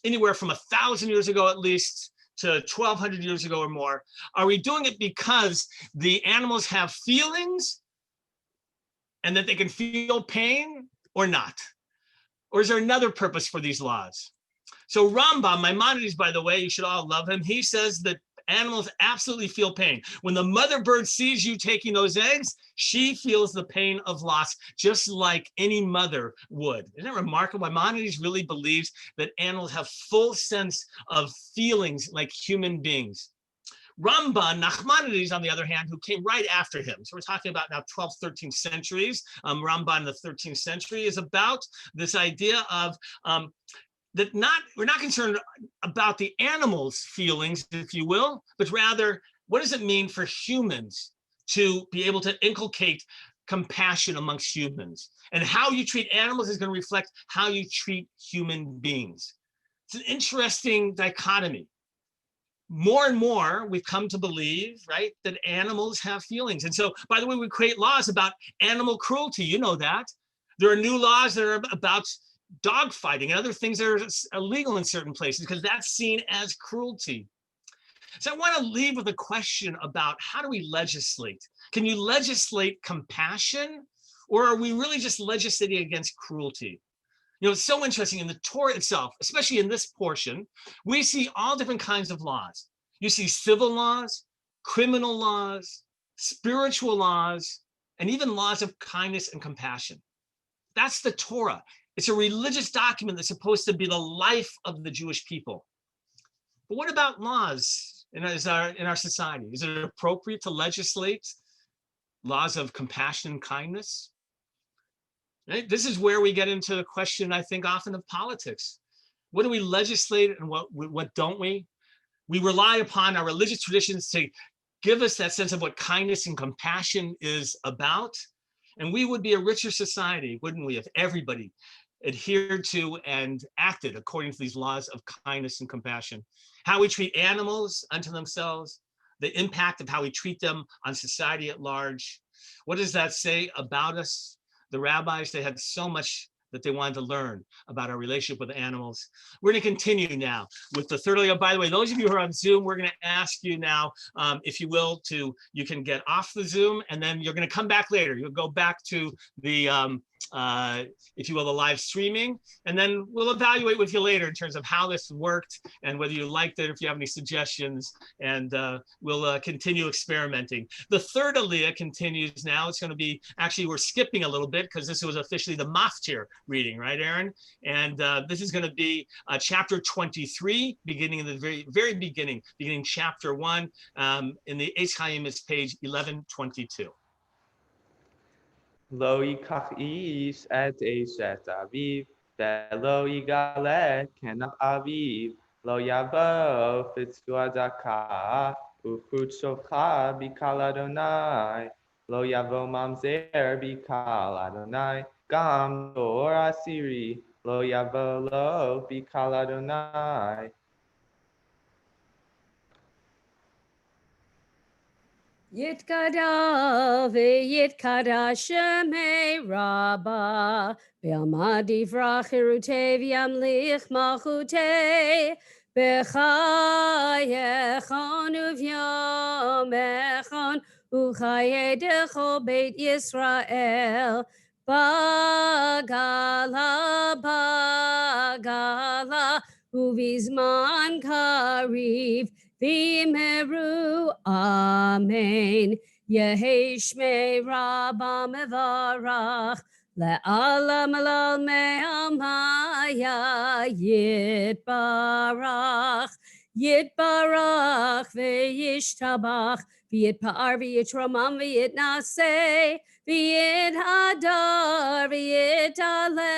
anywhere from 1,000 years ago at least to 1,200 years ago or more. Are we doing it because the animals have feelings and that they can feel pain or not? Or is there another purpose for these laws? So Rambam, Maimonides, by the way, you should all love him. He says that Animals absolutely feel pain. When the mother bird sees you taking those eggs, she feels the pain of loss, just like any mother would. Isn't that remarkable? Maimonides really believes that animals have full sense of feelings like human beings. Ramban, Nachmanides, on the other hand, who came right after him. So we're talking about now 12th, 13th centuries. Ramban in the 13th century is about this idea of that we're not concerned about the animals' feelings, if you will, but rather, what does it mean for humans to be able to inculcate compassion amongst humans? And how you treat animals is going to reflect how you treat human beings. It's an interesting dichotomy. More and more, we've come to believe, right, that animals have feelings. And so, by the way, we create laws about animal cruelty. You know that. There are new laws that are about dog fighting and other things that are illegal in certain places because that's seen as cruelty. So I want to leave with a question about how do we legislate? Can you legislate compassion, or are we really just legislating against cruelty? You know, it's so interesting in the Torah itself, especially in this portion, we see all different kinds of laws. You see civil laws, criminal laws, spiritual laws, and even laws of kindness and compassion. That's the Torah. It's a religious document that's supposed to be the life of the Jewish people. But what about laws in our society? Is it appropriate to legislate laws of compassion and kindness? Right? This is where we get into the question, I think, often of politics. What do we legislate and what don't we? We rely upon our religious traditions to give us that sense of what kindness and compassion is about. And we would be a richer society, wouldn't we, if everybody adhered to and acted according to these laws of kindness and compassion. How we treat animals unto themselves, the impact of how we treat them on society at large. What does that say about us? The rabbis, they had so much that they wanted to learn about our relationship with animals. We're going to continue now with the third Aliyah. By the way, those of you who are on Zoom, we're going to ask you now, if you will, you can get off the Zoom, and then you're going to come back later. You'll go back to the, if you will, the live streaming, and then we'll evaluate with you later in terms of how this worked and whether you liked it, if you have any suggestions, and we'll continue experimenting. The third Aliyah continues now. It's going to be, actually, we're skipping a little bit because this was officially the Maftir reading, right, Aaron? And this is going to be chapter 23, beginning in the very beginning chapter 1. In the Eitz Chaim is page 1122. Lo yikach ish et eshet aviv, ve'lo yigale kenav aviv, lo yavo fitzku adaka, uchut shofcha bikal Adonai, lo yavo mamzer bikal Adonai, gam dor asiri, lo yavo lo bikal Adonai. Yitkada v'yitkada shemei rabba B'yama divrach hirutei v'yamlich malchutei B'chayechon uv'yomechon U'chayedecho beit Yisrael Bagala Uvizman kariv V'meru amen. Yehi shmei rabba mevarach le'alam alal me'amaya yitbarach ve'yishtabach v'yitpa'ar v'yitramam v'yitnaseh v'yithadar v'yitaleh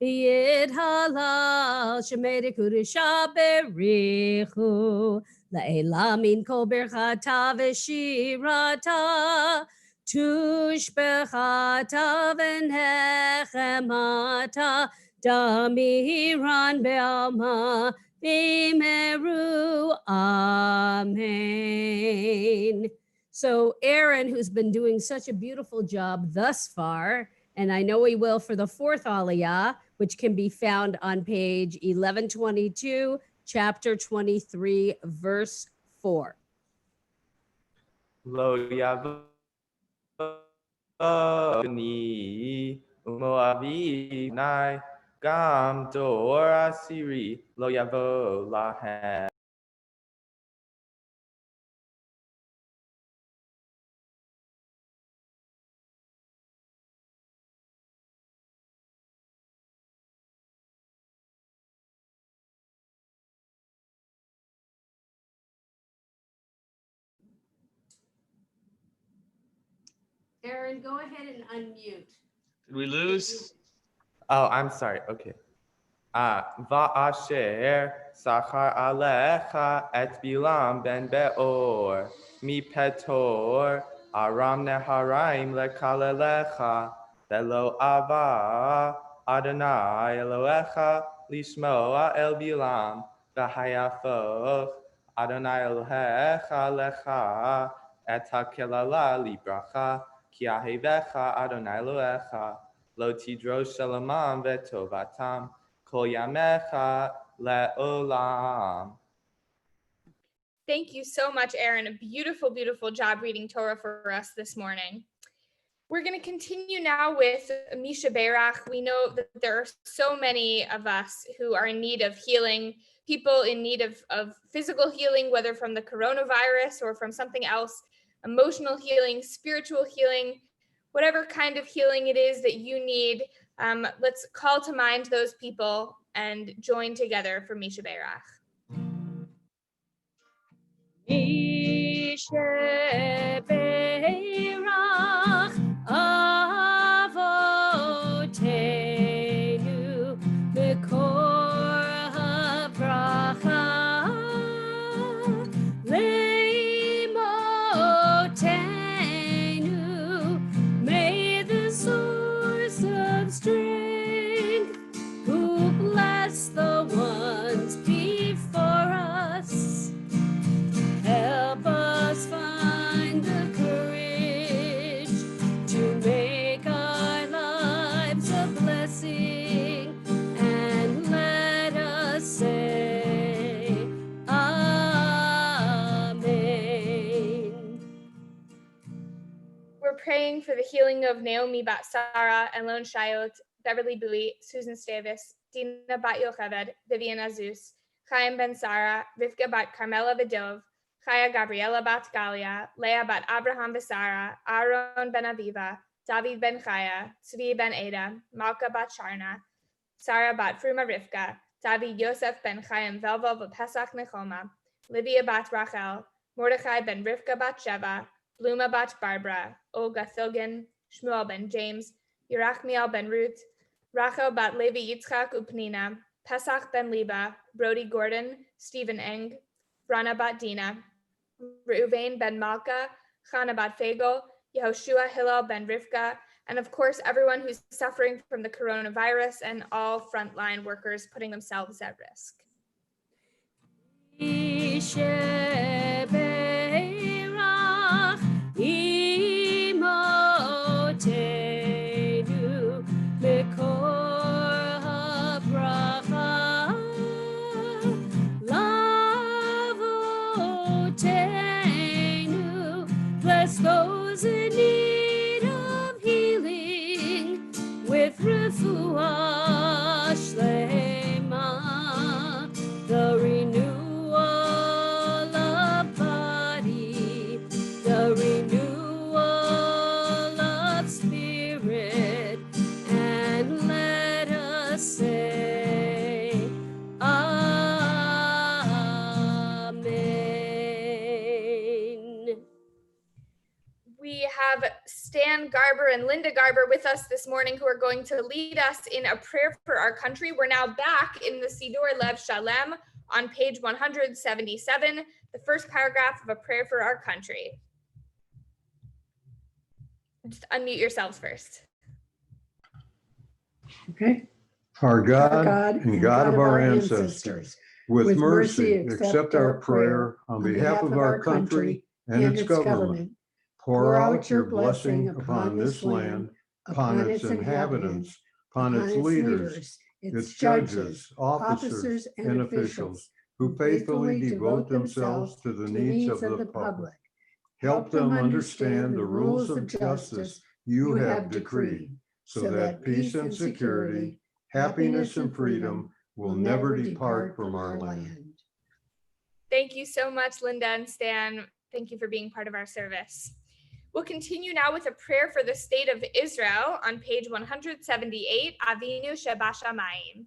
V'yid halal shemei dekudusha berichu la'ela min kol berchata v'shirata tushbechata v'nechemata damiran be'alma v'meru amen. So Aaron, who's been doing such a beautiful job thus far, and I know he will for the fourth Aliyah, which can be found on page 1122, chapter 23, verse 4. Lo yavo ni umoavi nai gam dor asiri lo yavo lahem. Aaron, go ahead and unmute. Did we lose? Oh, I'm sorry. Okay. Va'asher sachar alecha et bilam ben beor mi petor aram neharaim lekalelecha velo ava Adonai Elohecha lishmoa el bilam v'hayafoch Adonai Elohecha lecha et hakelala libracha ki ahevecha Adonai Elohecha lo tidrosh shalamam v'tovatam Kol yamecha le'olam. Thank you so much, Aaron. A beautiful, beautiful job reading Torah for us this morning. We're going to continue now with Misha Berach. We know that there are so many of us who are in need of healing, people in need of physical healing, whether from the coronavirus or from something else, emotional healing, spiritual healing, whatever kind of healing it is that you need. Let's call to mind those people and join together for Misha Berach. Misha Berach Avotenu Mikor HaBracha Leimotenu. May the source of strength who bless the ones before us help us find the courage to make our lives a blessing, and let us say Amen. We're praying for the healing of Naomi Bat Sarah, Elon Shayot, Beverly Bowie, Susan Stavis, Dina Bat Yocheved, Vivian Azus, Chaim Ben Sarah, Rivka Bat Carmela Vidov, Chaya Gabriela Bat Galia, Leah Bat Abraham Besara, Aaron Ben Aviva, David Ben Chaya, Tzvi Ben Ada, Malka Bat Sharna, Sarah Bat Fruma Rivka, David Yosef Ben Chaim Velvov Pesach Nechoma, Livia Bat Rachel, Mordechai Ben Rivka Bat Sheva, Bluma Bat Barbara, Olga Thilgin, Shmuel Ben James, Yerachmiel Ben Ruth, Rachel Bat Levi Yitzchak Upnina, Pesach Ben Liba, Brody Gordon, Stephen Eng, Rana Bat Dina, Reuven Ben Malka, Chana Bat Fagel, Yehoshua Hillel Ben Rivka, and of course, everyone who's suffering from the coronavirus and all frontline workers putting themselves at risk. Misha Berach Imotenu Mikor HaBracha Lavotenu. Bless those in need of healing with refuah shlema, the renewal of body, the renewal of spirit, and let us say Amen. We have Stan Garber and Linda Garber with us this morning, who are going to lead us in a prayer for our country. We're now back in the Siddur Lev Shalem on page 177, the first paragraph of a prayer for our country. Just unmute yourselves first. Okay. Our God and God of our ancestors, with mercy accept our prayer on behalf of our country and its government. Pour out your blessing upon this land, upon its inhabitants, upon its leaders, its judges, officers, and officials, who faithfully devote themselves to the needs of the public. Help them understand the rules of justice you have decreed, so that peace and security, happiness and freedom will never depart from our land. Thank you so much, Linda and Stan. Thank you for being part of our service. We'll continue now with a prayer for the state of Israel on page 178, Avinu Shebashamayim.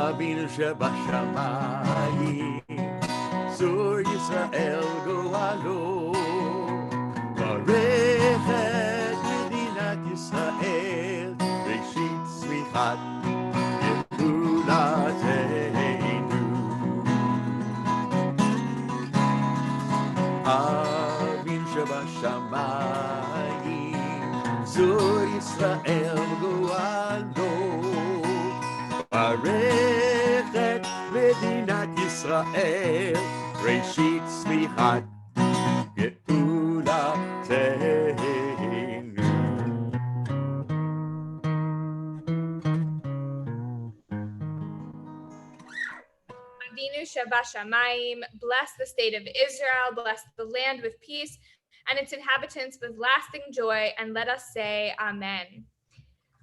אבינו שבשמיים, צור ישראל גואלו, ברך את מדינת ישראל, ראשית צמיחת גאולתנו. אבינו שבשמיים, צור ישראל גואלו, ברך את מדינת ישראל, ראשית צמיחת גאולתנו. Avinu Shabashamayim, bless the state of Israel, bless the land with peace and its inhabitants with lasting joy, and let us say Amen.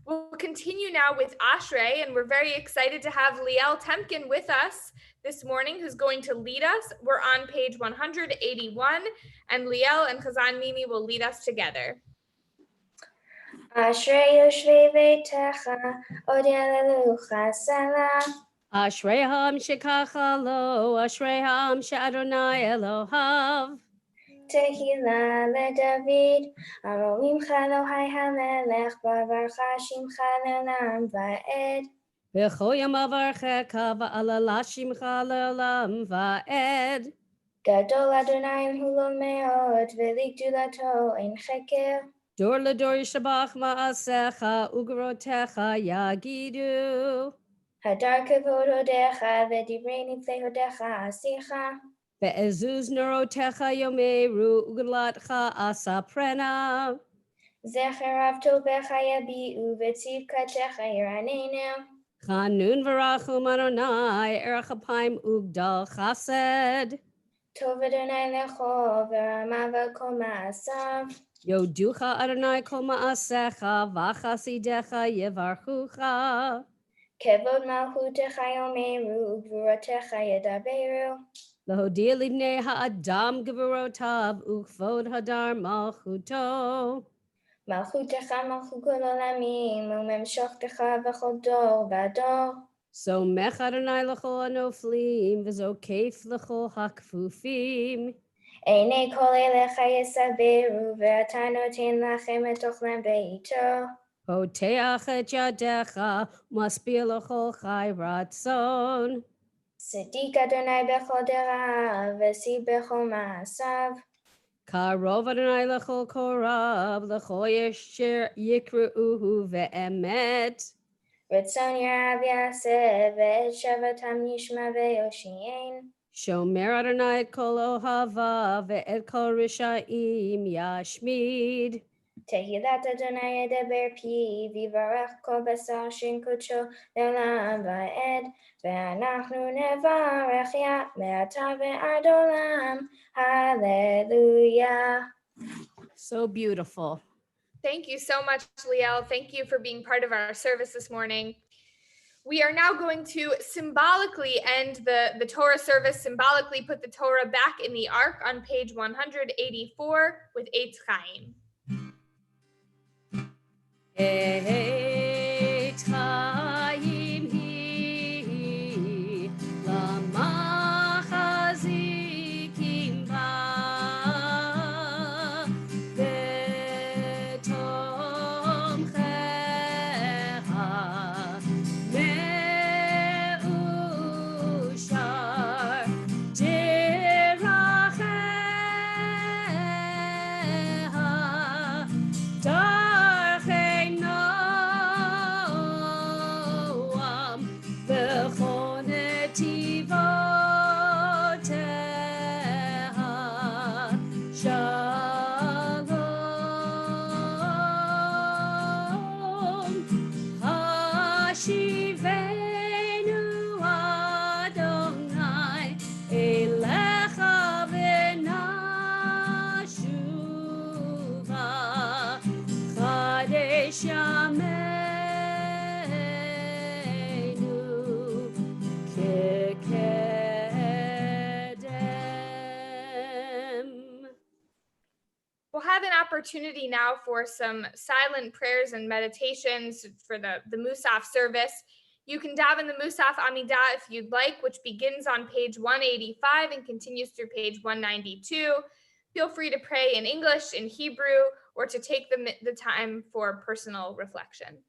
We'll continue now with Ashrei, and we're very excited to have Liel Temkin with us this morning, who's going to lead us. We're on page 181, and Liel and Chazan Mimi will lead us together. Ashrei yoshvei beitecha, od yalelucha salah. Ashrei shekacha lo, Ashrei she'Adonai Elohav. Tehillah leDavid, aromim Elohai hamelech, bavarcha shimcha le'olam va'ed. V'chol yamav archecha va'alala shimcha le'olam va'ed. Gadol Adonai hulo me'od, v'ligdulato ein cheker. Dor ledor yishabach ma'asecha, ugerotecha yagidu. Hadar kavod hodecha, v'divrei niflei hodecha asicha. Ve'ezuz nerotecha yomeru, ugelatcha asaprena. Zecher av tovecha yabi'u, v'tzivkatecha yiranenu. Chanun v'rachum Adonai, erech apayim ugdal chesed. Tov Adonai lecho, v'ramav al kol ma'asav. Yoducha Adonai kol ma'asecha, v'chasidecha yevarchucha. Kevod malchutecha yomeru, ugvurotecha yedaberu. Lahodia libnei ha'adam gevurotav, uchvod hadar malchuto. Malchutecha malchut kol olamim, umemshochtecha v'chol dor v'ador. So mech Adonai l'chol anoflim, v'zokef l'chol hakfufim. Einei kol elecha yesaberu, ve'ata noten lachem et ochlem be'ito. Poteach et yadecha, maspil l'chol chai ratzon. Tzedek Adonai bechol derav, v'si bechol ma'asav. Karov Adonai l'chol korab, l'chol yesher yikru'uhu ve'emet. Ritzon yarav yaseh, ve'et shavatam yishma ve'yoshien. Shomer Adonai et kol ohava, ve'et kol risha'im yashmid. Tehillat Adonai yedaber pi, v'yivarech kol basar shin kodsho le'olam va'ed, ve'anachnu nevarech ya me'ata ve'ad olam. Hallelujah. So beautiful. Thank you so much, Liel. Thank you for being part of our service this morning. We are now going to symbolically end the Torah service, symbolically put the Torah back in the ark on page 184 with Eitz Chaim. Eitz Chaim hi, lamachazikim ba, v'tomchecha, me'ushar, derachecha, Hashivenu Adonai elecha v'nashuva chadesh yameinu kekedem. We'll have an opportunity now for some silent prayers and meditations for the Musaf service. You can daven the Musaf Amidah if you'd like, which begins on page 185 and continues through page 192. Feel free to pray in English, in Hebrew, or to take the time for personal reflection.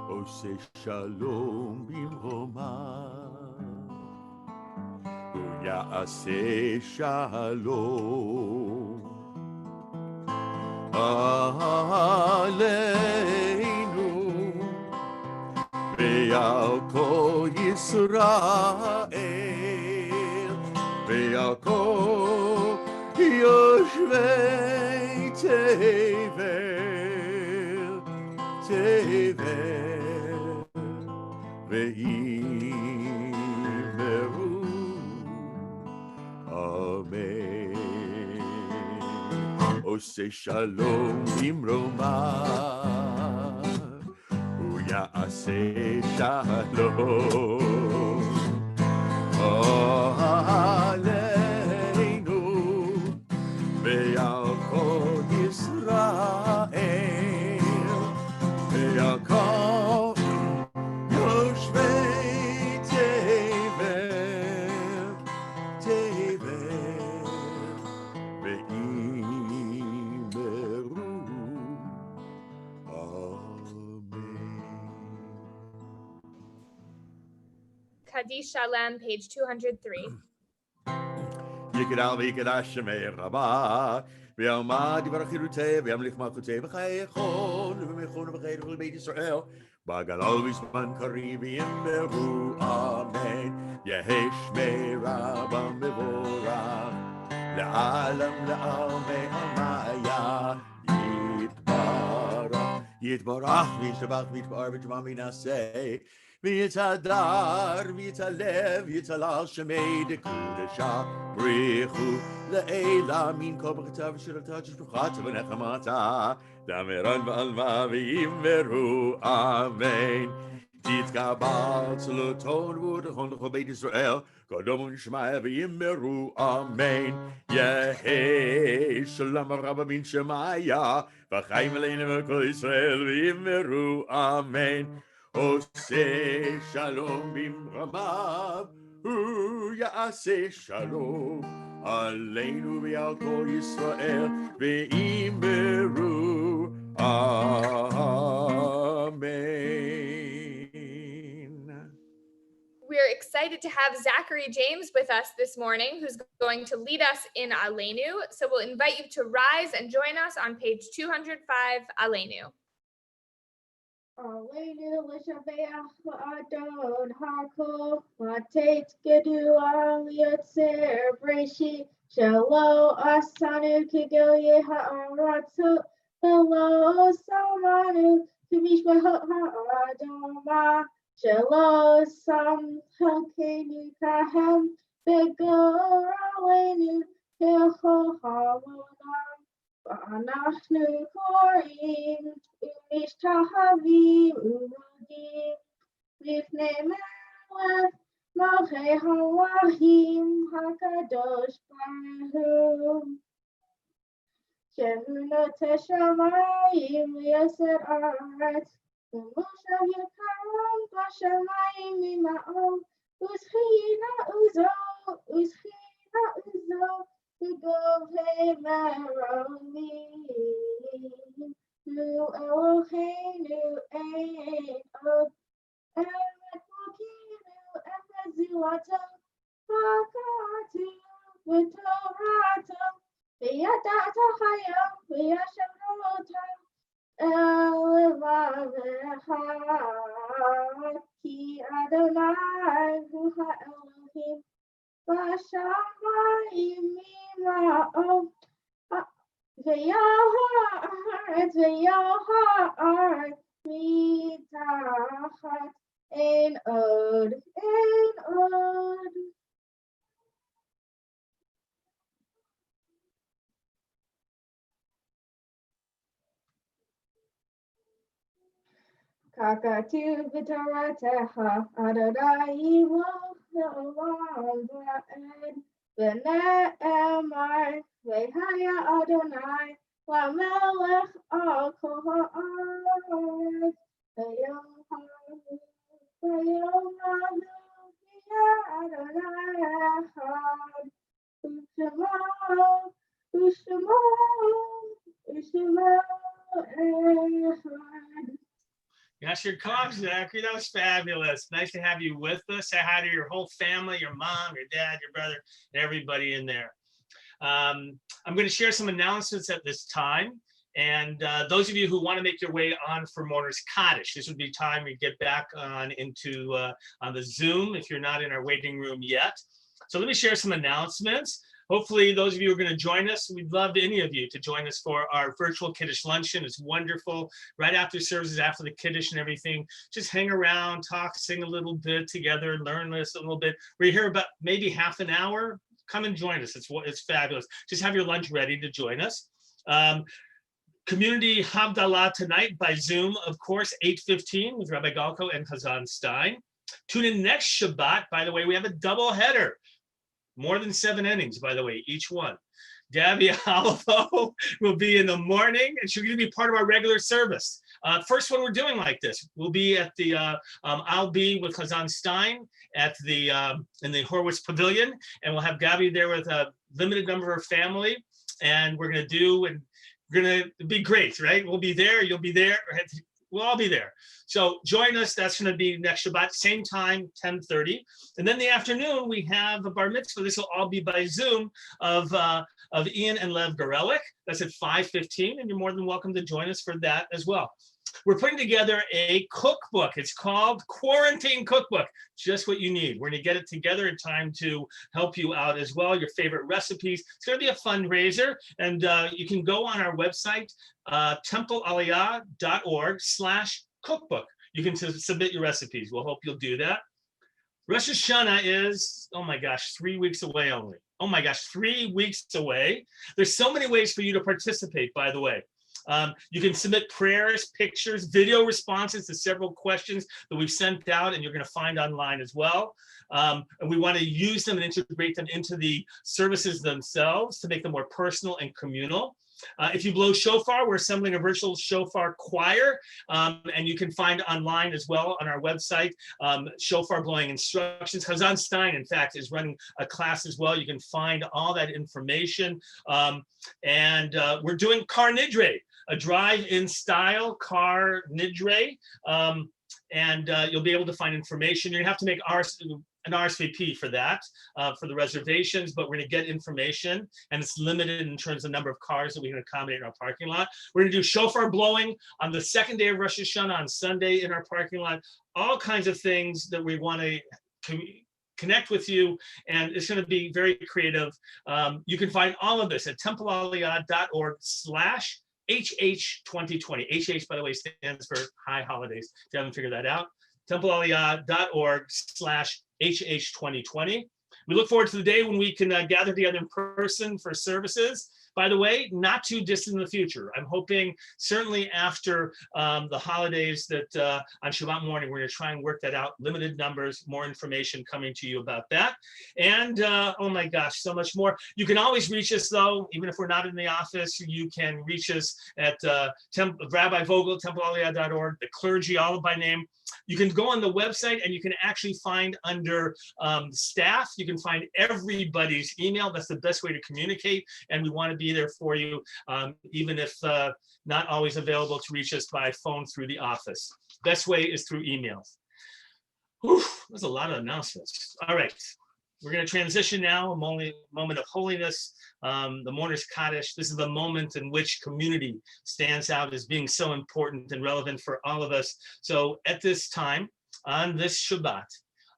עושה שלום במרומיו, הוא יעשה שלום עלינו ועל כל ישראל ועל כל יושבי תבל, תבל ואמרו אמן. עושה שלום במרומיו, הוא יעשה שלום עלינו ועל כל ישראל ועל כל יושבי תבל, תבל ואמרו אמן. Kaddish Shalem, page 203. יקדל ויקדש שמי רבה, ויאמר דבר חירותי, וימליך מלכותי בחייכון, ובמכון ובחי לכל בית ישראל, בגלל בזמן קריב ויאמרו אמן. יהי שמי רבה מבורך, לעלם לעלמי עלמיה, יתברך, יתברך וישתבח ויתפאר ותשמע ונעשה, ויתהדר ויתהלב ויתהלל שמי דקודשה בריחו לעילה מן כל ברכתה ושירתה שפחתה ונחמתה דמרן ועלמה ויאמרו אמן. תתקבל צלותון ודרכון לכל בית ישראל קודם ונשמע ויאמרו אמן. יהי שלום רבה מן שמיה וחיים עלינו וכל ישראל ויאמרו אמן. עושה שלום במרומיו, הוא יעשה שלום עלינו ועל כל ישראל, ואמרו אמן. We're excited to have Zachary James with us this morning, who's going to lead us in Aleinu. So we'll invite you to rise and join us on page 205, Aleinu. Aleinu l'shabeach la'adon hakol, matet gedu al yotzer breishi, shelo asanu kigilye ha'aratzot, velo samanu כמשפחות האדמה, שלא שם חלקנו כהם, בגורלנו ככל העולם. ואנחנו קוראים ומשתחווים ומודים לפני מלך מלכי האלוהים הקדוש ברוך הוא. שהוא נוטה שמיים ויסר ארץ, ומושב יקרם בשמיים ממעל, וזכינה עוזו בגובה מרומים. הוא אלוהינו אין עוד, אמת מוקינו אפס זולתו, הכתוב בתורתו, וידעת היום וישמרת אל לבבך, כי אדוני הוא האלוהים בשמיים ממעל, ויעל הארץ מתחת, אין עוד, אין עוד. ככתוב בתורתך, אדוני ימלוך לעולם ועד, ונאמר, והיה אדוני למלך על כל הארץ, ביום ההוא יהיה אדוני אחד, ושמו אחד. Yes, your call, Zachary. That was fabulous. Nice to have you with us. Say hi to your whole family, your mom, your dad, your brother, and everybody in there. I'm going to share some announcements at this time. And those of you who want to make your way on for Mourner's Kaddish, this would be time you get back on into on the Zoom if you're not in our waiting room yet. So let me share some announcements. Hopefully those of you who are going to join us, we'd love any of you to join us for our virtual Kiddush luncheon. It's wonderful. Right after services, after the Kiddush and everything, just hang around, talk, sing a little bit together, learn this a little bit. We're here about maybe half an hour. Come and join us. It's fabulous. Just have your lunch ready to join us. Community Havdalah tonight by Zoom, of course, 8:15 with Rabbi Galko and Chazan Stein. Tune in next Shabbat. By the way, we have a double header. More than 7 innings, by the way, each one. Gabby Alifo will be in the morning, and she's going to be part of our regular service. First one we're doing like this. We'll be at the, I'll be with Chazan Stein at the, in the Horwitz Pavilion, and we'll have Gabby there with a limited number of family, and we're going to do, and we're going to be great, right? We'll be there, you'll be there, we'll all be there. So join us. That's going to be next Shabbat, same time, 10:30. And then the afternoon, we have a bar mitzvah. This will all be by Zoom of Ian and Lev Gorelik. That's at 5:15, and you're more than welcome to join us for that as well. We're putting together a cookbook. It's called Quarantine Cookbook, just what you need. We're going to get it together in time to help you out as well, your favorite recipes. It's going to be a fundraiser, and you can go on our website, templealiyah.org/cookbook. You can submit your recipes. We'll hope you'll do that. Rosh Hashanah is, oh my gosh, 3 weeks away only. Oh my gosh, 3 weeks away. There's so many ways for you to participate, by the way. You can submit prayers, pictures, video responses to several questions that we've sent out, and you're going to find online as well. And we want to use them and integrate them into the services themselves to make them more personal and communal. If you blow shofar, we're assembling a virtual shofar choir, and you can find online as well on our website, shofar blowing instructions. Chazan Stein, in fact, is running a class as well. You can find all that information. And we're doing Kar Nidre, a drive-in style Kar Nidre, and you'll be able to find information. You're gonna have to make an RSVP for that, for the reservations, but we're gonna get information, and it's limited in terms of number of cars that we can accommodate in our parking lot. We're gonna do shofar blowing on the second day of Rosh Hashanah on Sunday in our parking lot, all kinds of things that we wanna connect with you, and it's gonna be very creative. You can find all of this at templealiyah.org/ HH 2020. HH, by the way, stands for High Holidays. If you haven't figured that out, templealiyah.org/HH 2020. We look forward to the day when we can gather together in person for services. By the way, not too distant in the future. I'm hoping certainly after the holidays that on Shabbat morning, we're going to try and work that out. Limited numbers, more information coming to you about that. And oh my gosh, so much more. You can always reach us though, even if we're not in the office, you can reach us at Rabbi Vogel, templealiyah.org, the clergy, all by name. You can go on the website and you can actually find under staff, you can find everybody's email. That's the best way to communicate. And we want to be there for you, even if not always available to reach us by phone through the office. Best way is through emails. Whew, there's a lot of announcements. All right, we're going to transition now, a moment of holiness, the Mourner's Kaddish. This is the moment in which community stands out as being so important and relevant for all of us. So at this time, on this Shabbat,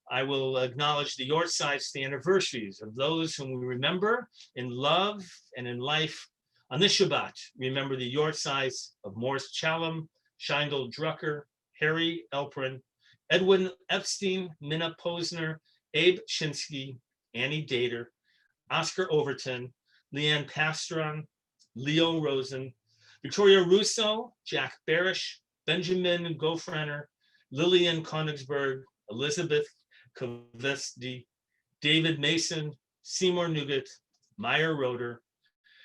I will acknowledge the Yortzites, the anniversaries of those whom we remember in love and in life. On this Shabbat, remember the Yortzites of Morris Chalem, Scheindel Drucker, Harry Elprin, Edwin Epstein, Minna Posner, Abe Shinsky, Annie Dater, Oscar Overton, Leanne Pastron, Leo Rosen, Victoria Russo, Jack Barish, Benjamin Gofrener, Lillian Konigsberg, Elizabeth Kovesti, David Mason, Seymour Nougat, Meyer Roeder,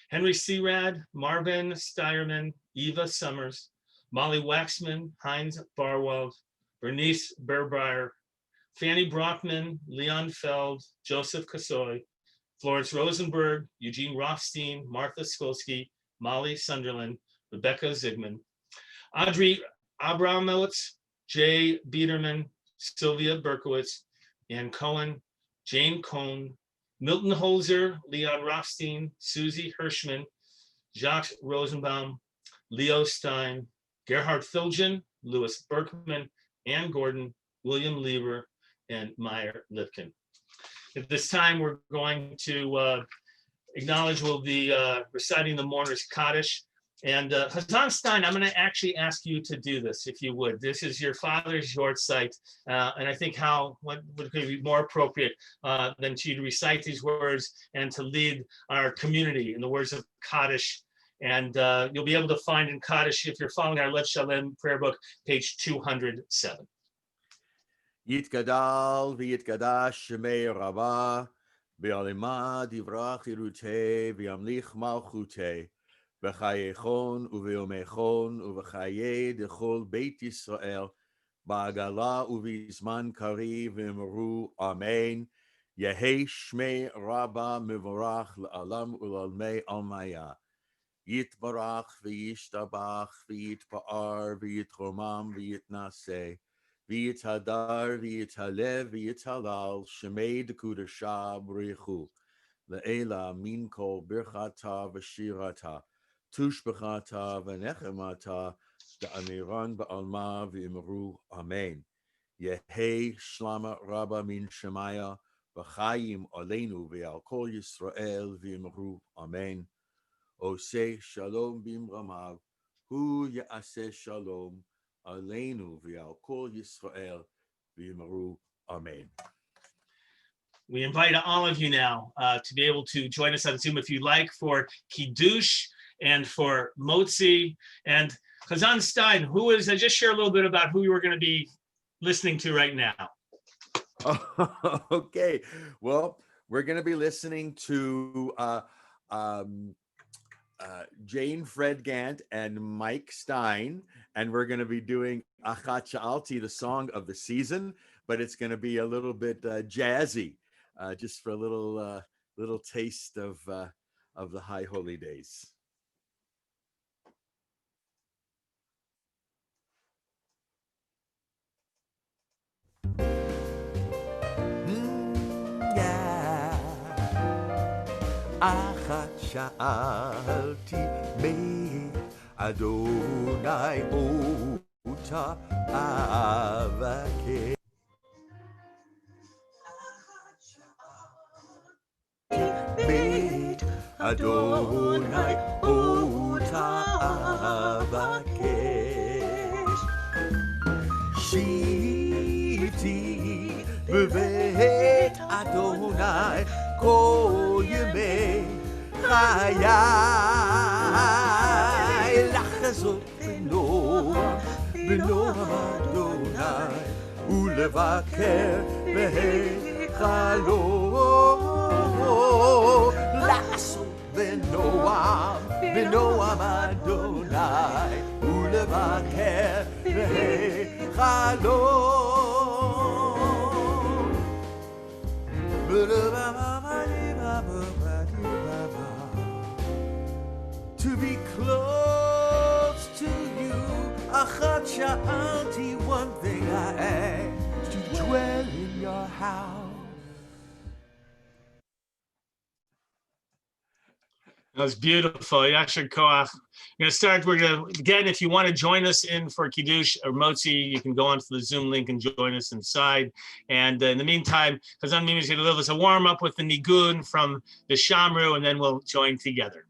Henry Searad, Marvin Steyerman, Eva Summers, Molly Waxman, Heinz Barwald, Bernice Berbreyer, Fanny Brockman, Leon Feld, Joseph Kasoy, Florence Rosenberg, Eugene Rothstein, Martha Skolsky, Molly Sunderland, Rebecca Zigman, Audrey Abramowitz, Jay Biederman, Sylvia Berkowitz, Ann Cohen, Jane Cohn, Milton Holzer, Leon Rothstein, Susie Hirschman, Jacques Rosenbaum, Leo Stein, Gerhard Filgen, Louis Berkman, Ann Gordon, William Lieber, and Meyer Lipkin. At this time, we're going to acknowledge we'll be reciting the Mourner's Kaddish. And Hazan Stein, I'm going to actually ask you to do this, if you would. This is your father's Yortzeit, and I think what would be more appropriate than to recite these words and to lead our community in the words of Kaddish. And you'll be able to find in Kaddish, if you're following our Lev Shalem prayer book, page 207. Yitgadal v'yitgadash shemei Rabbah, v'alema divrach yirutei v'yamlich malchutei, v'chayechon u'v'yomechon u'v'chayei dechol Beit Yisrael, ba'agala u'v'zman kari v'imru Amen. Yehei shmei Rabbah mevorach la'alam u'lalmei almaya. Yitbarach v'yishtabach v'yitpa'ar v'yitromam v'yitnaseh. V'yithadar v'yithalev v'yithalal shemei dekudasha b'richu le'ela min kol birchata v'shirata tushbechata v'nechemata da'amiran ba'alma v'imru Amen. Yehei shlama rabba min shemaya v'chayim aleinu v'al kol Yisrael v'imru Amen. Oseh shalom bimramav hu ya'aseh shalom Aleinu v'al kol Yisrael v'yimaru Amen. We invite all of you now to be able to join us on Zoom if you'd like for Kiddush and for Motzi. And Hazan Stein, just share a little bit about who you were going to be listening to right now. Okay, well, we're going to be listening to Jane Fred Gant and Mike Stein, and we're going to be doing Achat Sha'alti, the song of the season, but it's going to be a little bit jazzy, just for a little taste of the high holy days. Achat sha'alti meit Adonai ota avake. Meit Adonai ota בבית אדוני כל ימי חיי. לחזות בנועם אדוני ולבקר בהיכלו. לעשות בנועם אדוני ולבקר בהיכלו. To be close to you, אחת שאלתי one thing I ask, to dwell in your house. That was beautiful. Yasher Koach. We're gonna again, if you want to join us in for Kiddush or Motzi, you can go onto the Zoom link and join us inside. And in the meantime, Chazan Mimi is gonna give us a warm up with the Nigun from the Shamru, and then we'll join together.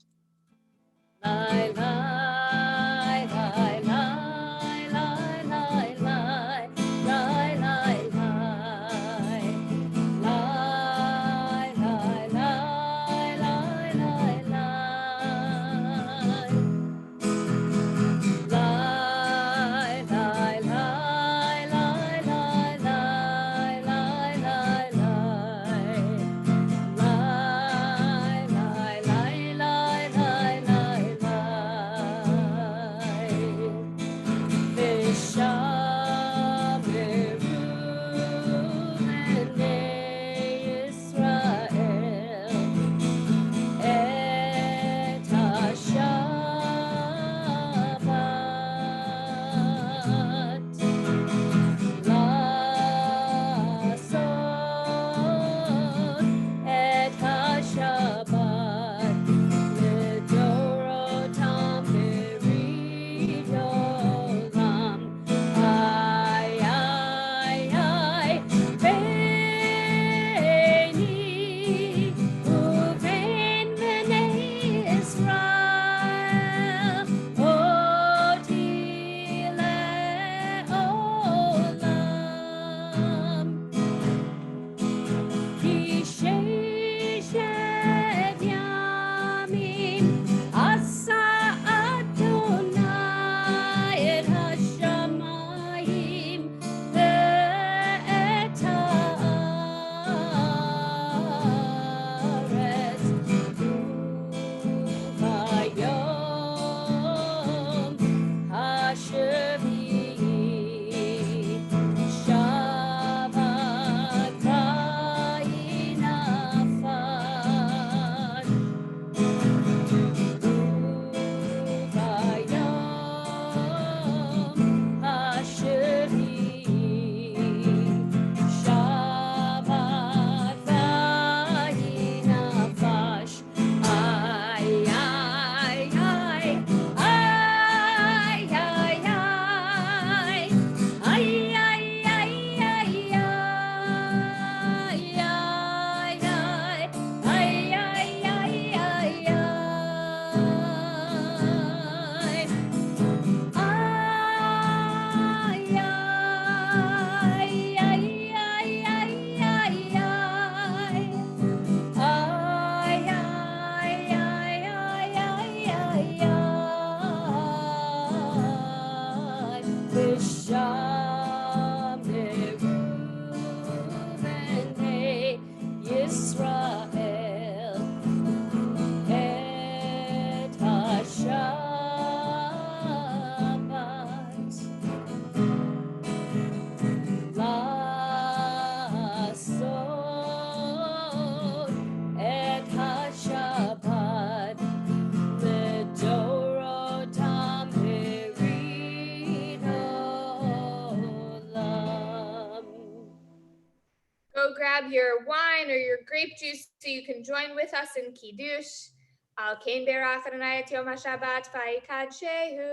Grab your wine or your grape juice so you can join with us in Kiddush. Al Kain Berach Adonai et Yom HaShabbat Vayikadshehu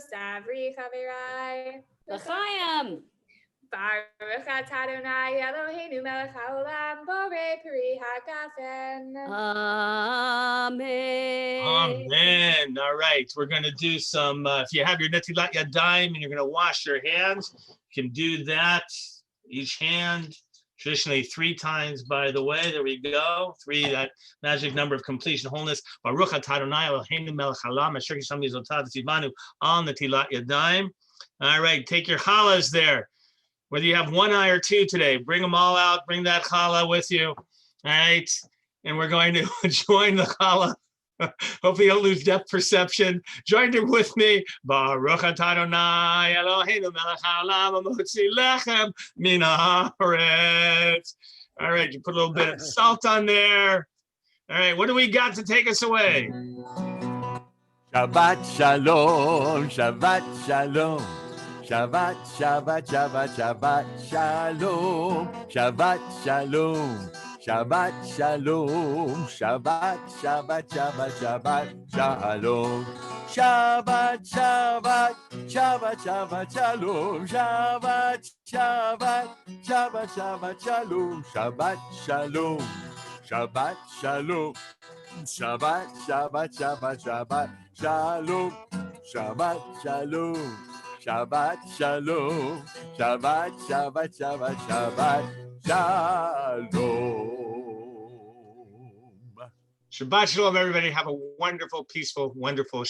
Savri Chaverai L'chaim. Baruch atah Adonai Eloheinu melech haolam borei peri hagafen. Amen. Amen. All right, we're going to do some, if you have your Netilat Yadayim and you're going to wash your hands, you can do that. Each hand Traditionally 3 times, by the way. There we go. 3, that magic number of completion, wholeness. Baruch atah Adonai Eloheinu melech haolam asher kisham mitzvotav v'tzivanu al netilat yadayim. All right, take your challahs there. Whether you have 1 eye or 2 today, bring them all out. Bring that challah with you. All right, and we're going to join the challah. Hopefully you don't lose depth perception. Join it with me. Baruch atah Adonai Eloheinu melech haolam hamotzi lechem min haaretz. All right, you put a little bit of salt on there. All right, what do we got to take us away? Shabbat shalom, Shabbat shalom. Shabbat, Shabbat, Shabbat, Shabbat shalom. Shabbat shalom. Shabbat shalom, Shabbat, Shabbat, Shabbat, Shabbat shalom. Shabbat, Shabbat, Shabbat, Shabbat shalom. Shabbat, Shabbat, Shabbat, Shabbat shalom. Shabbat shalom, Shabbat shalom. Shabbat, Shabbat, Shabbat, Shabbat shalom. Shabbat shalom. Shabbat shalom. Shabbat, Shabbat, Shabbat, Shabbat shalom. Shabbat shalom, everybody. Have a wonderful, peaceful, wonderful